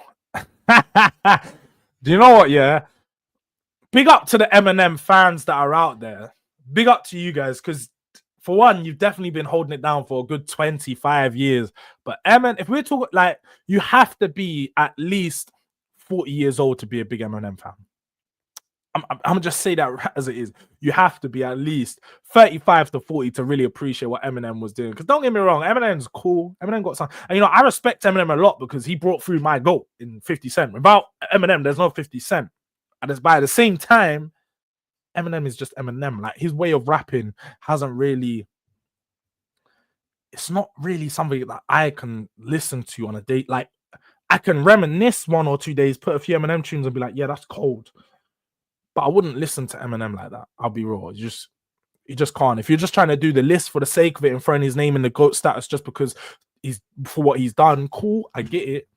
Do you know what? Yeah, big up to the Eminem fans that are out there. Big up to you guys, because for one, you've definitely been holding it down for a good 25 years. But Eminem, if we're talking like, you have to be at least 40 years old to be a big Eminem fan. I'm gonna just say that as it is. You have to be at least 35 to 40 to really appreciate what Eminem was doing. Because don't get me wrong, Eminem's cool. Eminem got some, and I respect Eminem a lot because he brought through my GOAT in 50 Cent. Without Eminem, there's no 50 Cent. And it's by the same time, Eminem is just Eminem. Like, his way of rapping hasn't really, it's not really something that I can listen to on a date. Like, I can reminisce 1 or 2 days, put a few Eminem tunes and be like, yeah, that's cold. But I wouldn't listen to Eminem like that. I'll be raw. You just can't. If you're just trying to do the list for the sake of it and throwing his name in the GOAT status just because he's for what he's done, cool, I get it.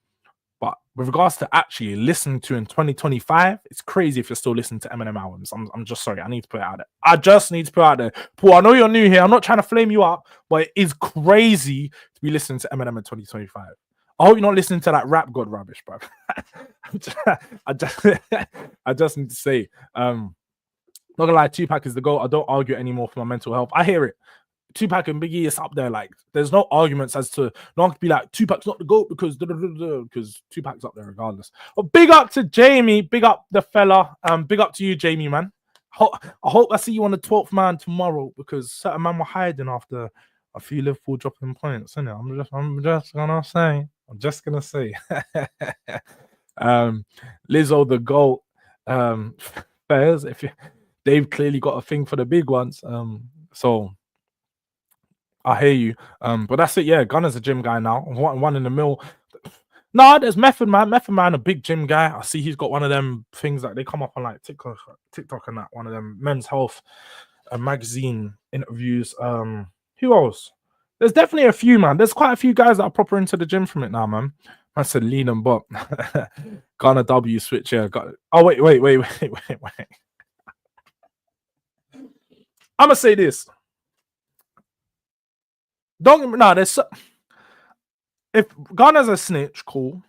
But with regards to actually listening to in 2025, it's crazy if you're still listening to Eminem albums. I'm just sorry. I need to put it out there. I just need to put it out there. Paul, I know you're new here. I'm not trying to flame you up, but it is crazy to be listening to Eminem in 2025. I hope you're not listening to that rap god rubbish, bro. I just need to say, not gonna lie, Tupac is the GOAT. I don't argue anymore for my mental health. I hear it. Tupac and Biggie is up there. Like, there's no arguments as to no one can be like Tupac's not the GOAT because Tupac's up there regardless. But big up to Jamie, big up the fella. Big up to you, Jamie, man. I hope I see you on the 12th man tomorrow, because certain man were hiding after a few Liverpool dropping points, isn't it? I'm just gonna say. Lizzo the GOAT. Fairs, they've clearly got a thing for the big ones. So I hear you. But that's it. Yeah, Gunner's a gym guy now. One in the mill. No, there's Method Man. Method Man, a big gym guy. I see he's got one of them things that they come up on like TikTok and that. One of them Men's Health magazine interviews. Who else? There's definitely a few, man. There's quite a few guys that are proper into the gym from it now, man. I said lean and bop. Gunner W switch, yeah. Oh, wait. I'm gonna say this. If Gunner's a snitch, cool.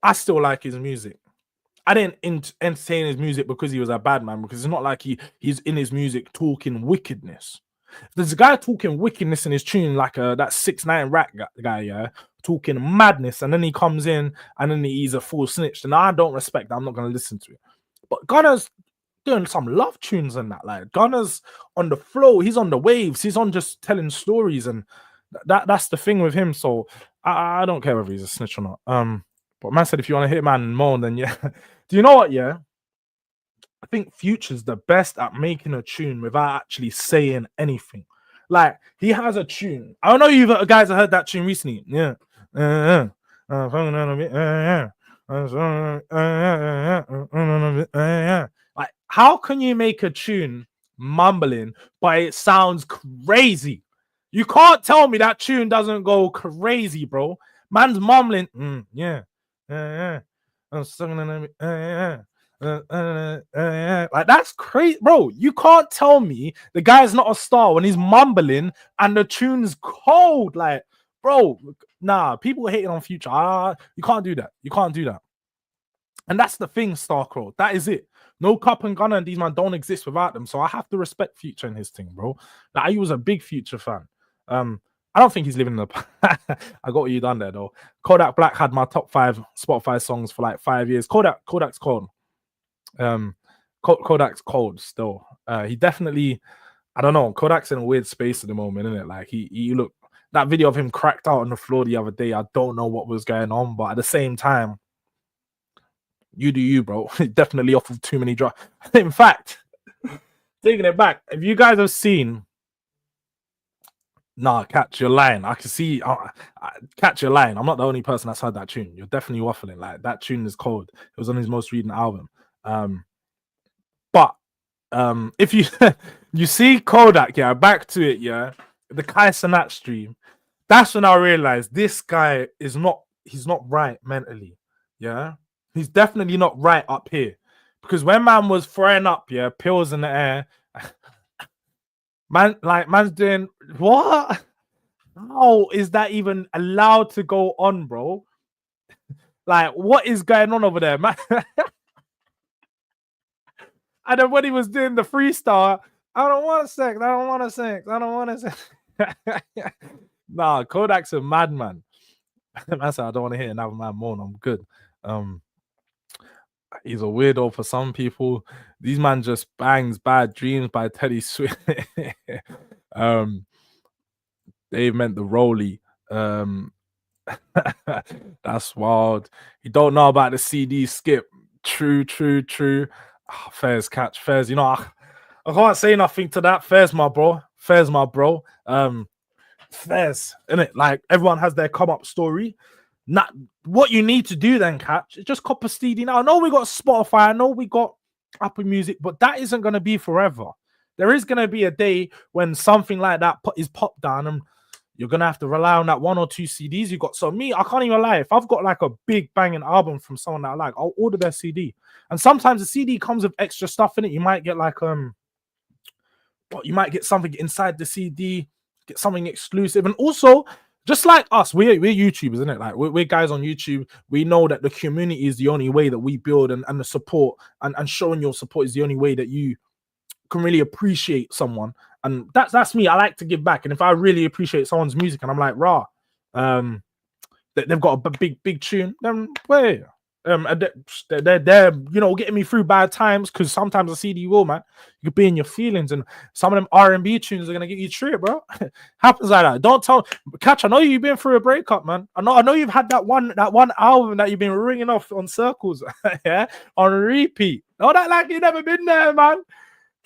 I still like his music. I didn't entertain his music because he was a bad man, because it's not like he's in his music talking wickedness. There's a guy talking wickedness in his tune, like that 6ix9ine rap guy, yeah, talking madness, and then he comes in and then he's a full snitch. And I don't respect that. I'm not gonna listen to it. But Gunner's doing some love tunes and that. Like, Gunner's on the flow, he's on the waves, he's on just telling stories, and that's the thing with him. So I don't care whether he's a snitch or not. But man said if you want to hit man moan, then yeah. Do you know what? Yeah, I think Future's the best at making a tune without actually saying anything. Like, he has a tune. I don't know you guys have heard that tune recently. Yeah. Like, how can you make a tune mumbling, but it sounds crazy? You can't tell me that tune doesn't go crazy, bro. Man's mumbling. Like, that's crazy, bro. You can't tell me the guy's not a star when he's mumbling and the tune's cold. Like, bro, nah, people hating on Future. You can't do that. You can't do that. And that's the thing, Starcrow. That is it. No Cup and Gunner and these man don't exist without them. So I have to respect Future and his thing, bro. Like, I was a big Future fan. I don't think he's living in the. I got what you done there though. Kodak Black had my top 5 Spotify songs for like 5 years. Kodak's cold. Kodak's cold still. He definitely, I don't know. Kodak's in a weird space at the moment, isn't it? Like, he look, that video of him cracked out on the floor the other day. I don't know what was going on, but at the same time, you do you, bro. Definitely off of too many drugs. In fact, taking it back, if you guys have seen. Nah, catch your line. I can see. Catch your line. I'm not the only person that's heard that tune. You're definitely waffling. Like, that tune is cold. It was on his most recent album. But if you you see Kodak, yeah, back to it, yeah, the Kai Cenat stream. That's when I realized this guy is not. He's not right mentally. Yeah, he's definitely not right up here. Because when man was throwing up, yeah, pills in the air. Man's doing what? How is that even allowed to go on, bro? Like, what is going on over there, man? And then when he was doing the freestyle, I don't want to sex, I don't want to sex, I don't want to sex. Nah, Kodak's a madman. Man said, I don't want to hear another man moan. I'm good. He's a weirdo for some people. These man just bangs Bad Dreams by Teddy Swift. They meant the Rolly. That's wild. You don't know about the CD skip. True. Oh, Fairs catch Fairs. You know, I can't say nothing to that. Fairs, my bro. Fairs, innit? Like everyone has their come up story. Not what you need to do then, catch. Just cop a CD now. I know we got Spotify. I know we got Apple Music, but that isn't gonna be forever. There is gonna be a day when something like that is popped down and you're gonna have to rely on that 1 or 2 CDs you got. So me, I can't even lie. If I've got like a big banging album from someone that I like, I'll order their CD. And sometimes the CD comes with extra stuff in it. You might get like you might get something inside the CD, get something exclusive, and also just like us, we're YouTubers, isn't it? Like we're guys on YouTube. We know that the community is the only way that we build, and the support and showing your support is the only way that you can really appreciate someone. And that's me. I like to give back. And if I really appreciate someone's music and I'm like, rah, they've got a big tune, then wait. They're you know, getting me through bad times, because sometimes a CD will, man. You could be in your feelings, and some of them R&B tunes are gonna get you through it, bro. Happens like that. Don't tell Catch. I know you've been through a breakup, man. I know you've had that one album that you've been ringing off on circles, yeah, on repeat. Don't act like you've never been there, man.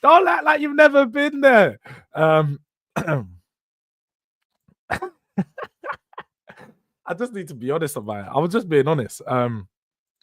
Don't act like you've never been there. I just need to be honest about it. I was just being honest.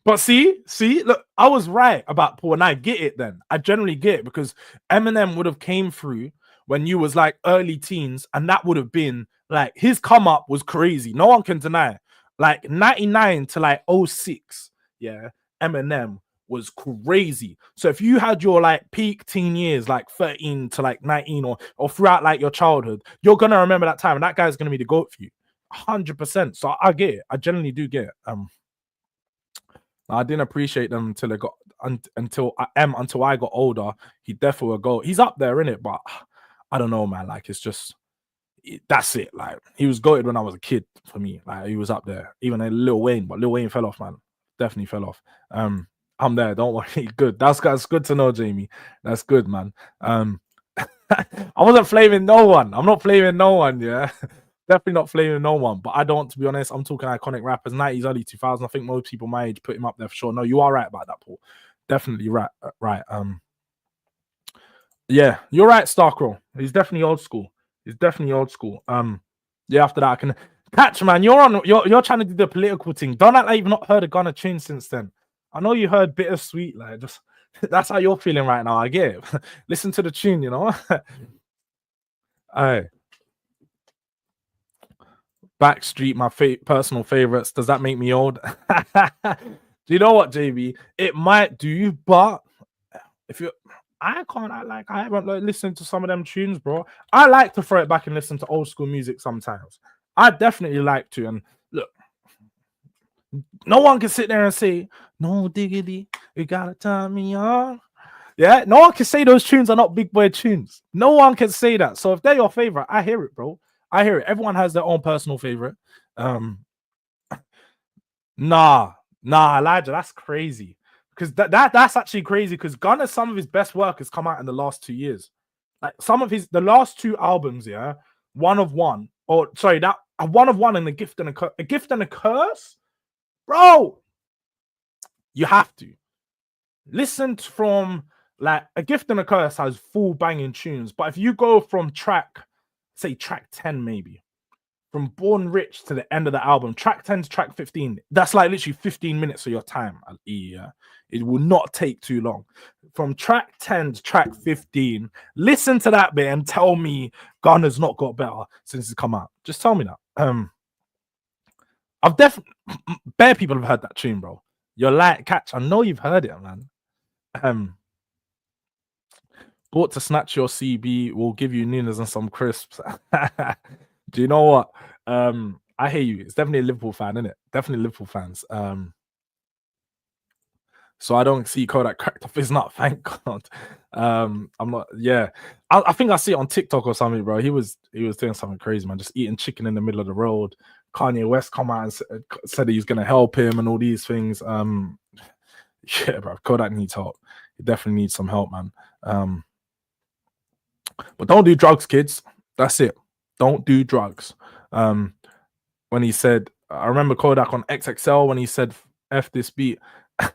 But see, look, I was right about Paul, and I get it then. I generally get it, because Eminem would have came through when you was like early teens, and that would have been like, his come up was crazy. No one can deny it. Like 99 to like 06, yeah, Eminem was crazy. So if you had your like peak teen years, like 13 to like 19, or throughout like your childhood, you're gonna remember that time, and that guy's gonna be the GOAT for you. 100%. So I get it. I generally do get it. I didn't appreciate them until until I got older. He definitely will go. He's up there in it, but I don't know, man. Like, it's just that's it. Like, he was goated when I was a kid for me. Like, he was up there. Even Lil Wayne, but Lil Wayne fell off, man. Definitely fell off. I'm there. Don't worry. Good. That's good to know, Jamie. That's good, man. I wasn't flaming no one. I'm not flaming no one. Yeah. Definitely not flaming no one, but I don't, to be honest. I'm talking iconic rappers, 90s, early 2000s. I think most people my age put him up there for sure. No, you are right about that, Paul. Definitely right. Yeah, you're right, Starcrow. He's definitely old school. Yeah, after that, I can catch, man. You're trying to do the political thing. Don't act like you've not heard a Gunna tune since then. I know you heard Bittersweet, like, just that's how you're feeling right now. I get it. Listen to the tune, you know. Aye. Backstreet, my personal favorites. Does that make me old? Do you know what, JB? It might do, but if you, I can't act like I haven't listened to some of them tunes, bro. I like to throw it back and listen to old school music sometimes. I definitely like to. And look, no one can sit there and say, "No diggity, you gotta turn me on." Yeah, no one can say those tunes are not big boy tunes. No one can say that. So if they're your favorite, I hear it, bro. I hear it. Everyone has their own personal favorite. Nah, Elijah, that's crazy. Because that's actually crazy, because Gunna, some of his best work has come out in the last 2 years. Like some of the last 2 albums, yeah, One of One, or sorry, that a One of One and a Gift and a Gift and a Curse, bro. You have to listen from, like, A Gift and a Curse has full banging tunes, but if you go from track 10, maybe from Born Rich to the end of the album, track 10 to track 15, that's like literally 15 minutes of your time. Yeah, it will not take too long. From track 10 to track 15, listen to that bit and tell me Gunna's not got better since it's come out. Just tell me that. I've definitely, bare people have heard that tune, bro. You're like, Catch, I know you've heard it, man. Bought to snatch your CB, will give you Nunes and some crisps. Do you know what? I hear you. It's definitely a Liverpool fan, isn't it? Definitely Liverpool fans. So I don't see Kodak cracked off his nut. Thank God. I'm not. Yeah, I think I see it on TikTok or something, bro. He was doing something crazy, man. Just eating chicken in the middle of the road. Kanye West come out and said he's gonna help him and all these things. Yeah, bro. Kodak needs help. He definitely needs some help, man. But don't do drugs, kids. That's it. Don't do drugs. When he said, I remember Kodak on XXL when he said, F this beat. Do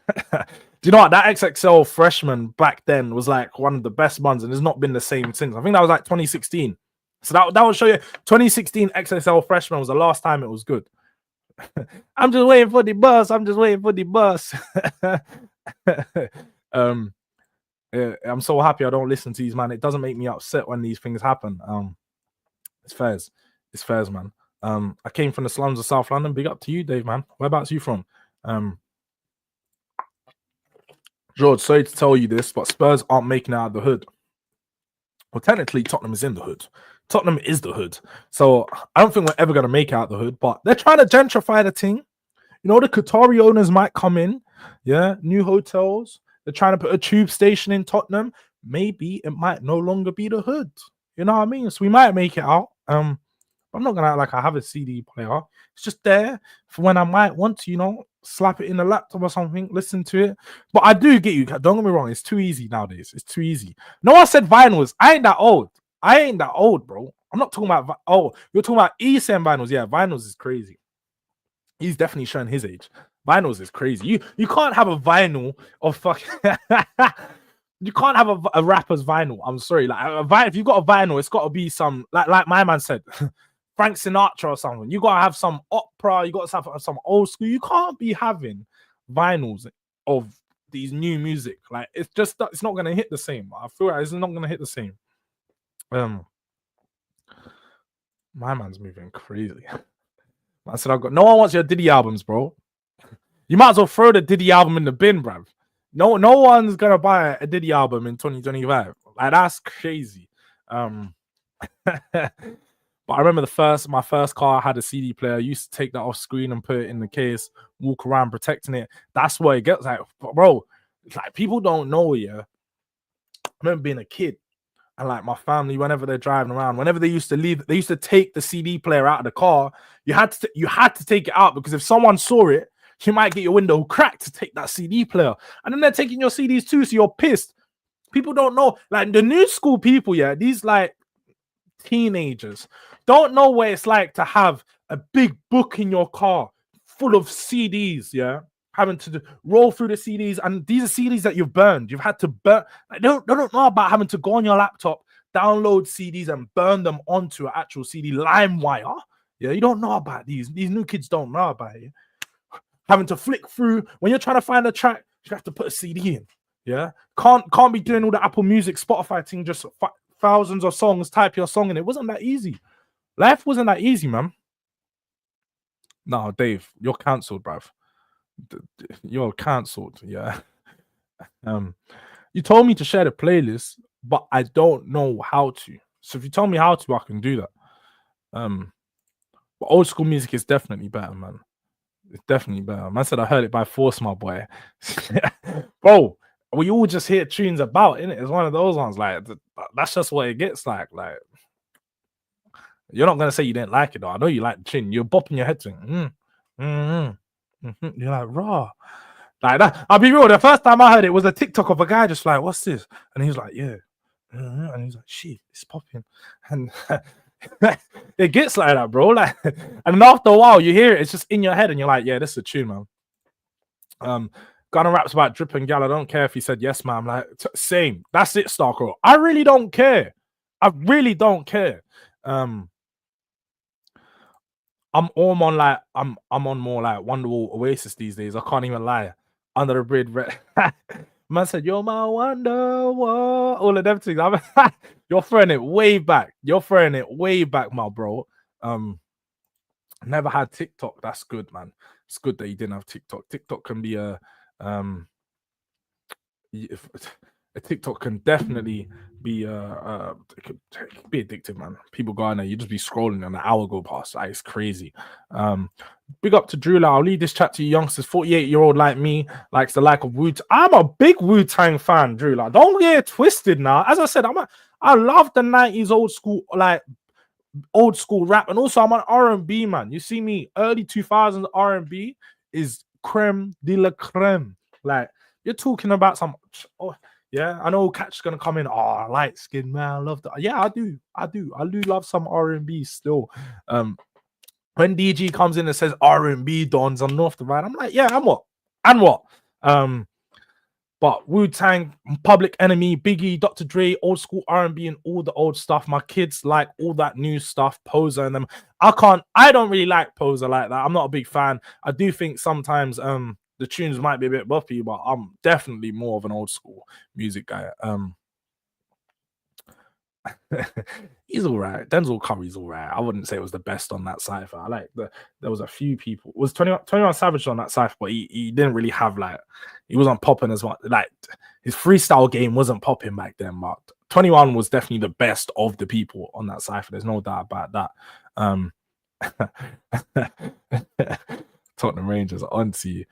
you know what? That XXL freshman back then was like one of the best ones, and it's not been the same since. I think that was like 2016. So that will show you 2016 XXL freshman was the last time it was good. I'm just waiting for the bus. I'm just waiting for the bus. Yeah, I'm so happy I don't listen to these, man. It doesn't make me upset when these things happen. It's fairs. It's fairs, man. I came from the slums of South London. Big up to you, Dave, man. Whereabouts you from? Jords, sorry to tell you this, but Spurs aren't making it out of the hood. Well, technically, Tottenham is in the hood. Tottenham is the hood. So I don't think we're ever going to make out the hood, but they're trying to gentrify the thing. You know, the Qatari owners might come in. Yeah, new hotels. They're trying to put a tube station in Tottenham. Maybe it might no longer be the hood. You know what I mean? So we might make it out. I'm not gonna act like I have a CD player. It's just there for when I might want to, you know, slap it in the laptop or something, listen to it. But I do get you. Don't get me wrong. It's too easy nowadays. It's too easy. No one said vinyls. I ain't that old. I ain't that old, bro. I'm not talking about. Oh, you're talking about ESM vinyls. Yeah, vinyls is crazy. He's definitely showing his age. Vinyls is crazy. You can't have a vinyl of fucking. You can't have a rapper's vinyl. I'm sorry. Like if you got a vinyl, it's got to be some like my man said, Frank Sinatra or something. You got to have some opera. You got to have some old school. You can't be having vinyls of these new music. Like it's not gonna hit the same. I feel like it's not gonna hit the same. My man's moving crazy. I said, no one wants your Diddy albums, bro. You might as well throw the Diddy album in the bin, bruv. No one's gonna buy a Diddy album in 2025. Like that's crazy. But I remember my first car had a CD player. I used to take that off screen and put it in the case, walk around protecting it. That's what it gets like, bro. Like people don't know, yeah. I remember being a kid. And like my family, whenever they're driving around, whenever they used to leave, they used to take the CD player out of the car. You had to take it out because if someone saw it, you might get your window cracked to take that CD player. And then they're taking your CDs too, so you're pissed. People don't know. Like the new school people, yeah, these like teenagers don't know what it's like to have a big book in your car full of CDs, yeah. Having to roll through the CDs, and these are CDs that you've burned. You've had to burn. Like, they don't know about having to go on your laptop, download CDs, and burn them onto an actual CD LimeWire. Yeah, you don't know about these. These new kids don't know about it. Having to flick through when you're trying to find a track, you have to put a CD in. Yeah, can't be doing all the Apple Music, Spotify thing. Just thousands of songs. Type your song in. It wasn't that easy. Life wasn't that easy, man. No, Dave, you're cancelled, bruv. You're cancelled. Yeah. You told me to share the playlist, but I don't know how to. So if you tell me how to, I can do that. But old school music is definitely better, man. It's definitely better. Man said I heard it by force, my boy. Bro, we all just hear tunes about, innit? It's one of those ones. Like that's just what it gets like. Like you're not gonna say you didn't like it though. I know you like the tune. You're bopping your head to it. You're like, raw. Like that. I'll be real. The first time I heard it was a TikTok of a guy just like, what's this? And he's like, yeah. And he's like, shit, it's popping. And it gets like that, bro. Like, and after a while, you hear it, it's just in your head, and you're like, yeah, this is a tune, man. Gunner raps about drip and gal. I don't care if he said yes, man. I'm like, same. That's it, Starcrow. I really don't care. I really don't care. I'm on like I'm on more like Wonderwall Oasis these days. I can't even lie. Under the bridge, man said, "You're my Wonderwall." All of them things. You're throwing it way back. You're throwing it way back, my bro. Never had TikTok. That's good, man. It's good that you didn't have TikTok. TikTok can be a a TikTok can definitely be it can be addictive, man. People go on there, you just be scrolling and an hour go past. Like, it's crazy. Big up to Drew. I'll leave this chat to you youngsters. 48-year-old like me likes the like of Wu. I'm a big Wu-Tang fan, Drew. Like, don't get it twisted now. As I said, I love the 90s old school rap, and also I'm an R&B man. You see me, early 2000s R&B is creme de la creme. Like, you're talking about some, oh yeah, I know Cat's gonna come in. Oh, light skin man, I love that. Yeah, I do love some R&B still. When DG comes in and says R&B dons on North Divide, I'm like, yeah, and what? But Wu-Tang, Public Enemy, Biggie, Dr. Dre, old school R&B and all the old stuff. My kids like all that new stuff, Poser and them. I don't really like Poser like that. I'm not a big fan. I do think sometimes the tunes might be a bit buffy, but I'm definitely more of an old school music guy. He's all right. Denzel Curry's all right. I wouldn't say it was the best on that cypher. I like there was a few people. It was 21 Savage on that cypher, but he didn't really have he wasn't popping as much. Like, his freestyle game wasn't popping back then, but 21 was definitely the best of the people on that cypher. There's no doubt about that. Tottenham Rangers onto you.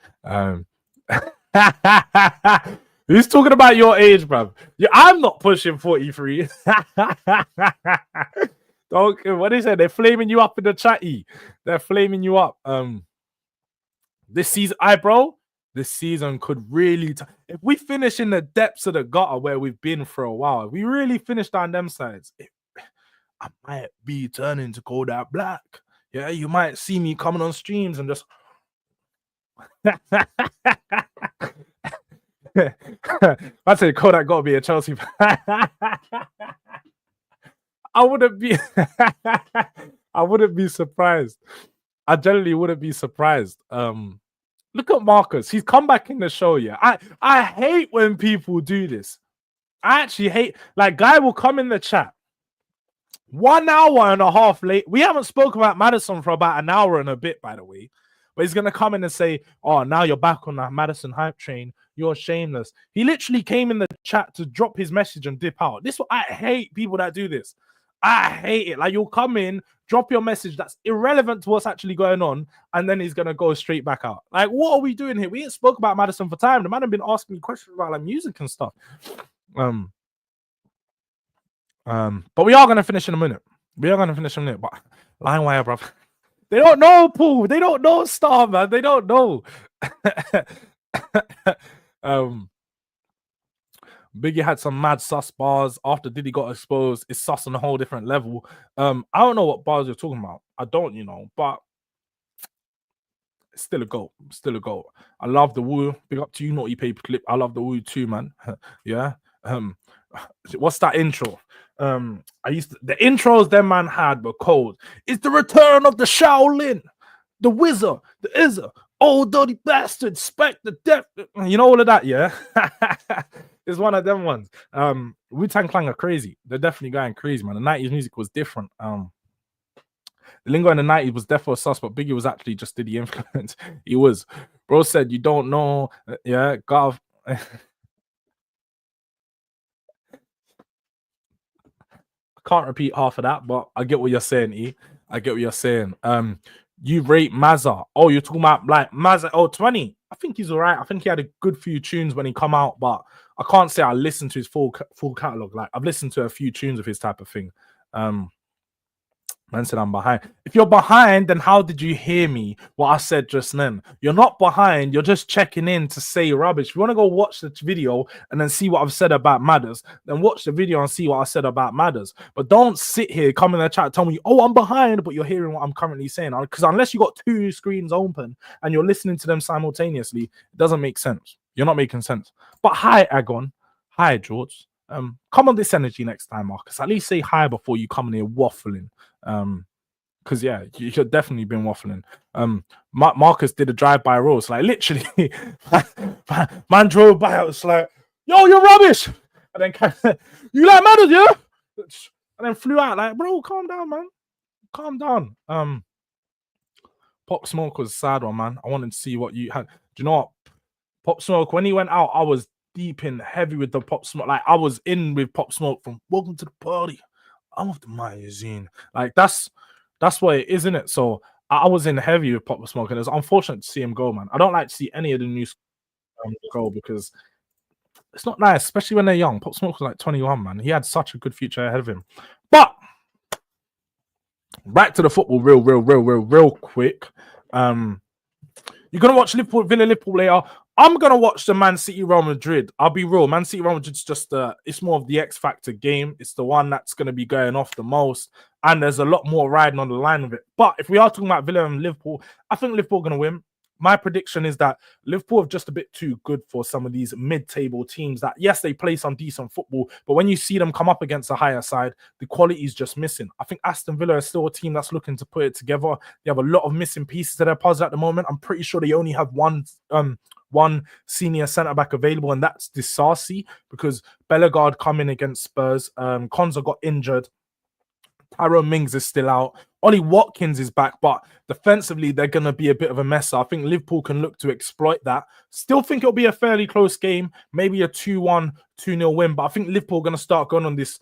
Who's talking about your age, bruv? Yeah, I'm not pushing 43. Don't care what they said. They're flaming you up in the chatty. They're flaming you up. This season, this season could really if we finish in the depths of the gutter where we've been for a while, if we really finish down them sides, I might be turning to Kodak Black. Yeah, you might see me coming on streams and just I say Kodak gotta be a Chelsea fan. I wouldn't be surprised. I generally wouldn't be surprised. Look at Marcus. He's come back in the show. Yeah. I hate when people do this. I actually hate, like, guy will come in the chat 1 hour and a half late. We haven't spoken about Maddison for about an hour and a bit, by the way. But he's gonna come in and say, "Oh, now you're back on that Maddison hype train. You're shameless." He literally came in the chat to drop his message and dip out. I hate people that do this. I hate it. Like, you'll come in, drop your message that's irrelevant to what's actually going on, and then he's gonna go straight back out. Like, what are we doing here? We ain't spoke about Maddison for time. The man have been asking me questions about like music and stuff. But we are gonna finish in a minute. But line wire, bro. They don't know, Paul. They don't know Star, man. They don't know. Biggie had some mad sus bars after Diddy got exposed. It's sus on a whole different level. I don't know what bars you're talking about. I don't, but it's still a goal. I love the Woo. Big up to you, Naughty Paperclip. I love the Woo too, man. Yeah. What's that intro? The intros them man had were cold. It's the return of the Shaolin, the Wizard, the Izzer, old dirty bastard, spec the death. You know all of that, yeah. It's one of them ones. Wu-Tang Clan are crazy. They're definitely going crazy, man. The 90s music was different. The lingo in the 90s was definitely sus, but Biggie was actually just Diddy influence. He was. Bro said, you don't know. Yeah, Gav. Can't repeat half of that, but I get what you're saying, E. I get what you're saying. You rate Mazza. Oh, you're talking about like Mazza 20. I think he's all right. I think he had a good few tunes when he come out, but I can't say I listened to his full catalog. Like, I've listened to a few tunes of his type of thing. Man said I'm behind. If you're behind, then how did you hear me? What I said just then? You're not behind. You're just checking in to say rubbish. If you want to go watch the video and then see what I've said about Matters, then watch the video and see what I said about Matters. But don't sit here, come in the chat, tell me, oh, I'm behind, but you're hearing what I'm currently saying. Because unless you got two screens open and you're listening to them simultaneously, it doesn't make sense. You're not making sense. But hi, Agon. Hi, Jords. Come on this energy next time, Marcus. At least say hi before you come in here waffling. Because yeah, you should definitely been waffling. Marcus did a drive-by roast, like literally, man drove by. I was like, "Yo, you're rubbish," and then you like Matters, yeah, and then flew out. Like, bro, calm down, man, calm down. Pop Smoke was a sad one, man. I wanted to see what you had. Do you know what? Pop Smoke, when he went out, I was deep in heavy with the Pop Smoke. Like I was in with Pop Smoke from Welcome to the Party. I'm off the magazine. Like that's what it is, isn't it? So I was in heavy with Pop Smoke, and it's unfortunate to see him go, man. I don't like to see any of the new go because it's not nice, especially when they're young. Pop Smoke was like 21, man. He had such a good future ahead of him. But back to the football, real quick. You're gonna watch Villa Liverpool later. I'm gonna watch the Man City Real Madrid. I'll be real. Man City Real Madrid's just it's more of the X Factor game. It's the one that's gonna be going off the most, and there's a lot more riding on the line of it. But if we are talking about Villa and Liverpool, I think Liverpool are gonna win. My prediction is that Liverpool are just a bit too good for some of these mid-table teams that, yes, they play some decent football, but when you see them come up against a higher side, the quality is just missing. I think Aston Villa is still a team that's looking to put it together. They have a lot of missing pieces to their puzzle at the moment. I'm pretty sure they only have one senior centre-back available, and that's Disasi, because Bellegarde come in against Spurs. Konza got injured. Tyrone Mings is still out. Ollie Watkins is back, but defensively, they're going to be a bit of a mess. I think Liverpool can look to exploit that. Still think it'll be a fairly close game, maybe a 2-1, 2-0 win, but I think Liverpool are going to start going on this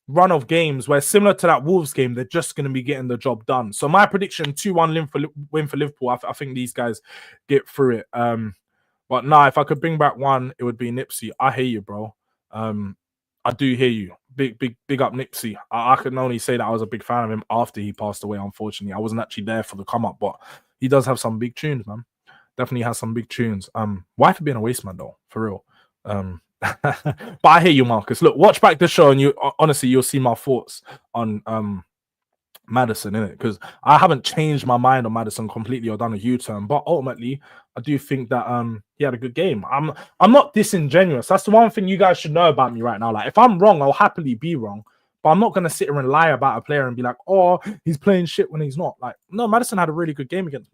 run of games where, similar to that Wolves game, they're just going to be getting the job done. So my prediction, 2-1 win for Liverpool. I think these guys get through it. But nah, if I could bring back one, it would be Nipsey. I hear you, bro. I do hear you. Big up Nipsey. I can only say that I was a big fan of him after he passed away, unfortunately. I wasn't actually there for the come up, but he does have some big tunes, man. Definitely has some big tunes. Why for being a waste man though, for real. But I hear you, Marcus. Look, watch back the show and you honestly you'll see my thoughts on Maddison, innit? Because I haven't changed my mind on Maddison completely or done a U-turn, but ultimately I do think that he had a good game. I'm not disingenuous. That's the one thing you guys should know about me right now. Like, if I'm wrong, I'll happily be wrong, but I'm not gonna sit here and lie about a player and be like, oh, he's playing shit when he's not. Like, no, Maddison had a really good game against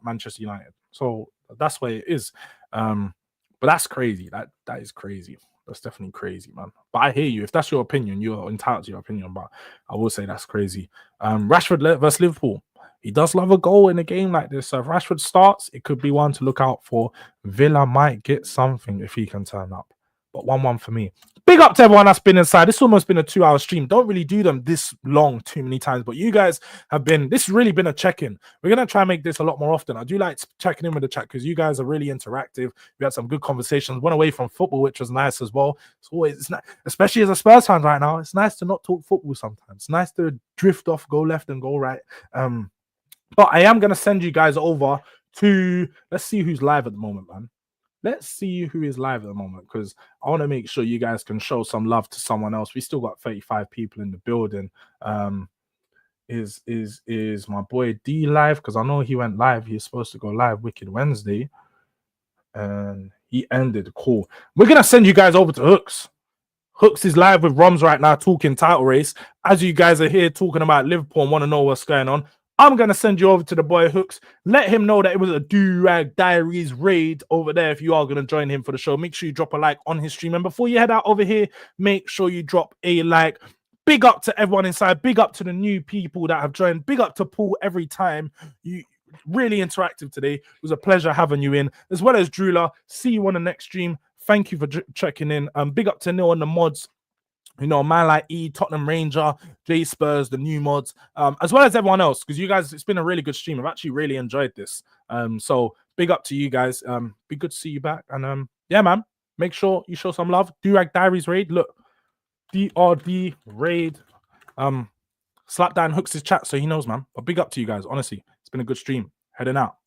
Manchester United, so that's why it is. But that's crazy. That is crazy. That's definitely crazy, man. But I hear you. If that's your opinion, you're entitled to your opinion. But I will say that's crazy. Rashford versus Liverpool. He does love a goal in a game like this. So if Rashford starts, it could be one to look out for. Villa might get something if he can turn up. But 1-1 for me. Big up to everyone that's been inside. This has almost been a 2-hour stream. Don't really do them this long too many times. But you guys have been, this has really been a check-in. We're going to try and make this a lot more often. I do like checking in with the chat because you guys are really interactive. We had some good conversations. Went away from football, which was nice as well. It's nice, especially as a Spurs fan right now. It's nice to not talk football sometimes. It's nice to drift off, go left and go right. But I am going to send you guys over to, let's see who's live at the moment, man. Let's see who is live at the moment, because I want to make sure you guys can show some love to someone else. We still got 35 people in the building. Is my boy D live? Because I know he went live. He's supposed to go live Wicked Wednesday. And he ended. Cool. We're going to send you guys over to Hooks. Hooks is live with Roms right now talking title race. As you guys are here talking about Liverpool and want to know what's going on, I'm going to send you over to the boy Hooks. Let him know that it was a Durag Diaries raid over there if you are going to join him for the show. Make sure you drop a like on his stream. And before you head out over here, make sure you drop a like. Big up to everyone inside. Big up to the new people that have joined. Big up to Paul every time. You really interactive today. It was a pleasure having you in, as well as Drula. See you on the next stream. Thank you for checking in. Big up to Neil and the mods. You know, man like E, Tottenham Ranger, J Spurs, the new mods, as well as everyone else, because you guys, it's been a really good stream. I've actually really enjoyed this. So big up to you guys. Be good to see you back. And yeah, man, make sure you show some love. Durag Diaries raid. Look, DRD raid. Slap down Hooks' chat so he knows, man. But big up to you guys. Honestly, it's been a good stream. Heading out.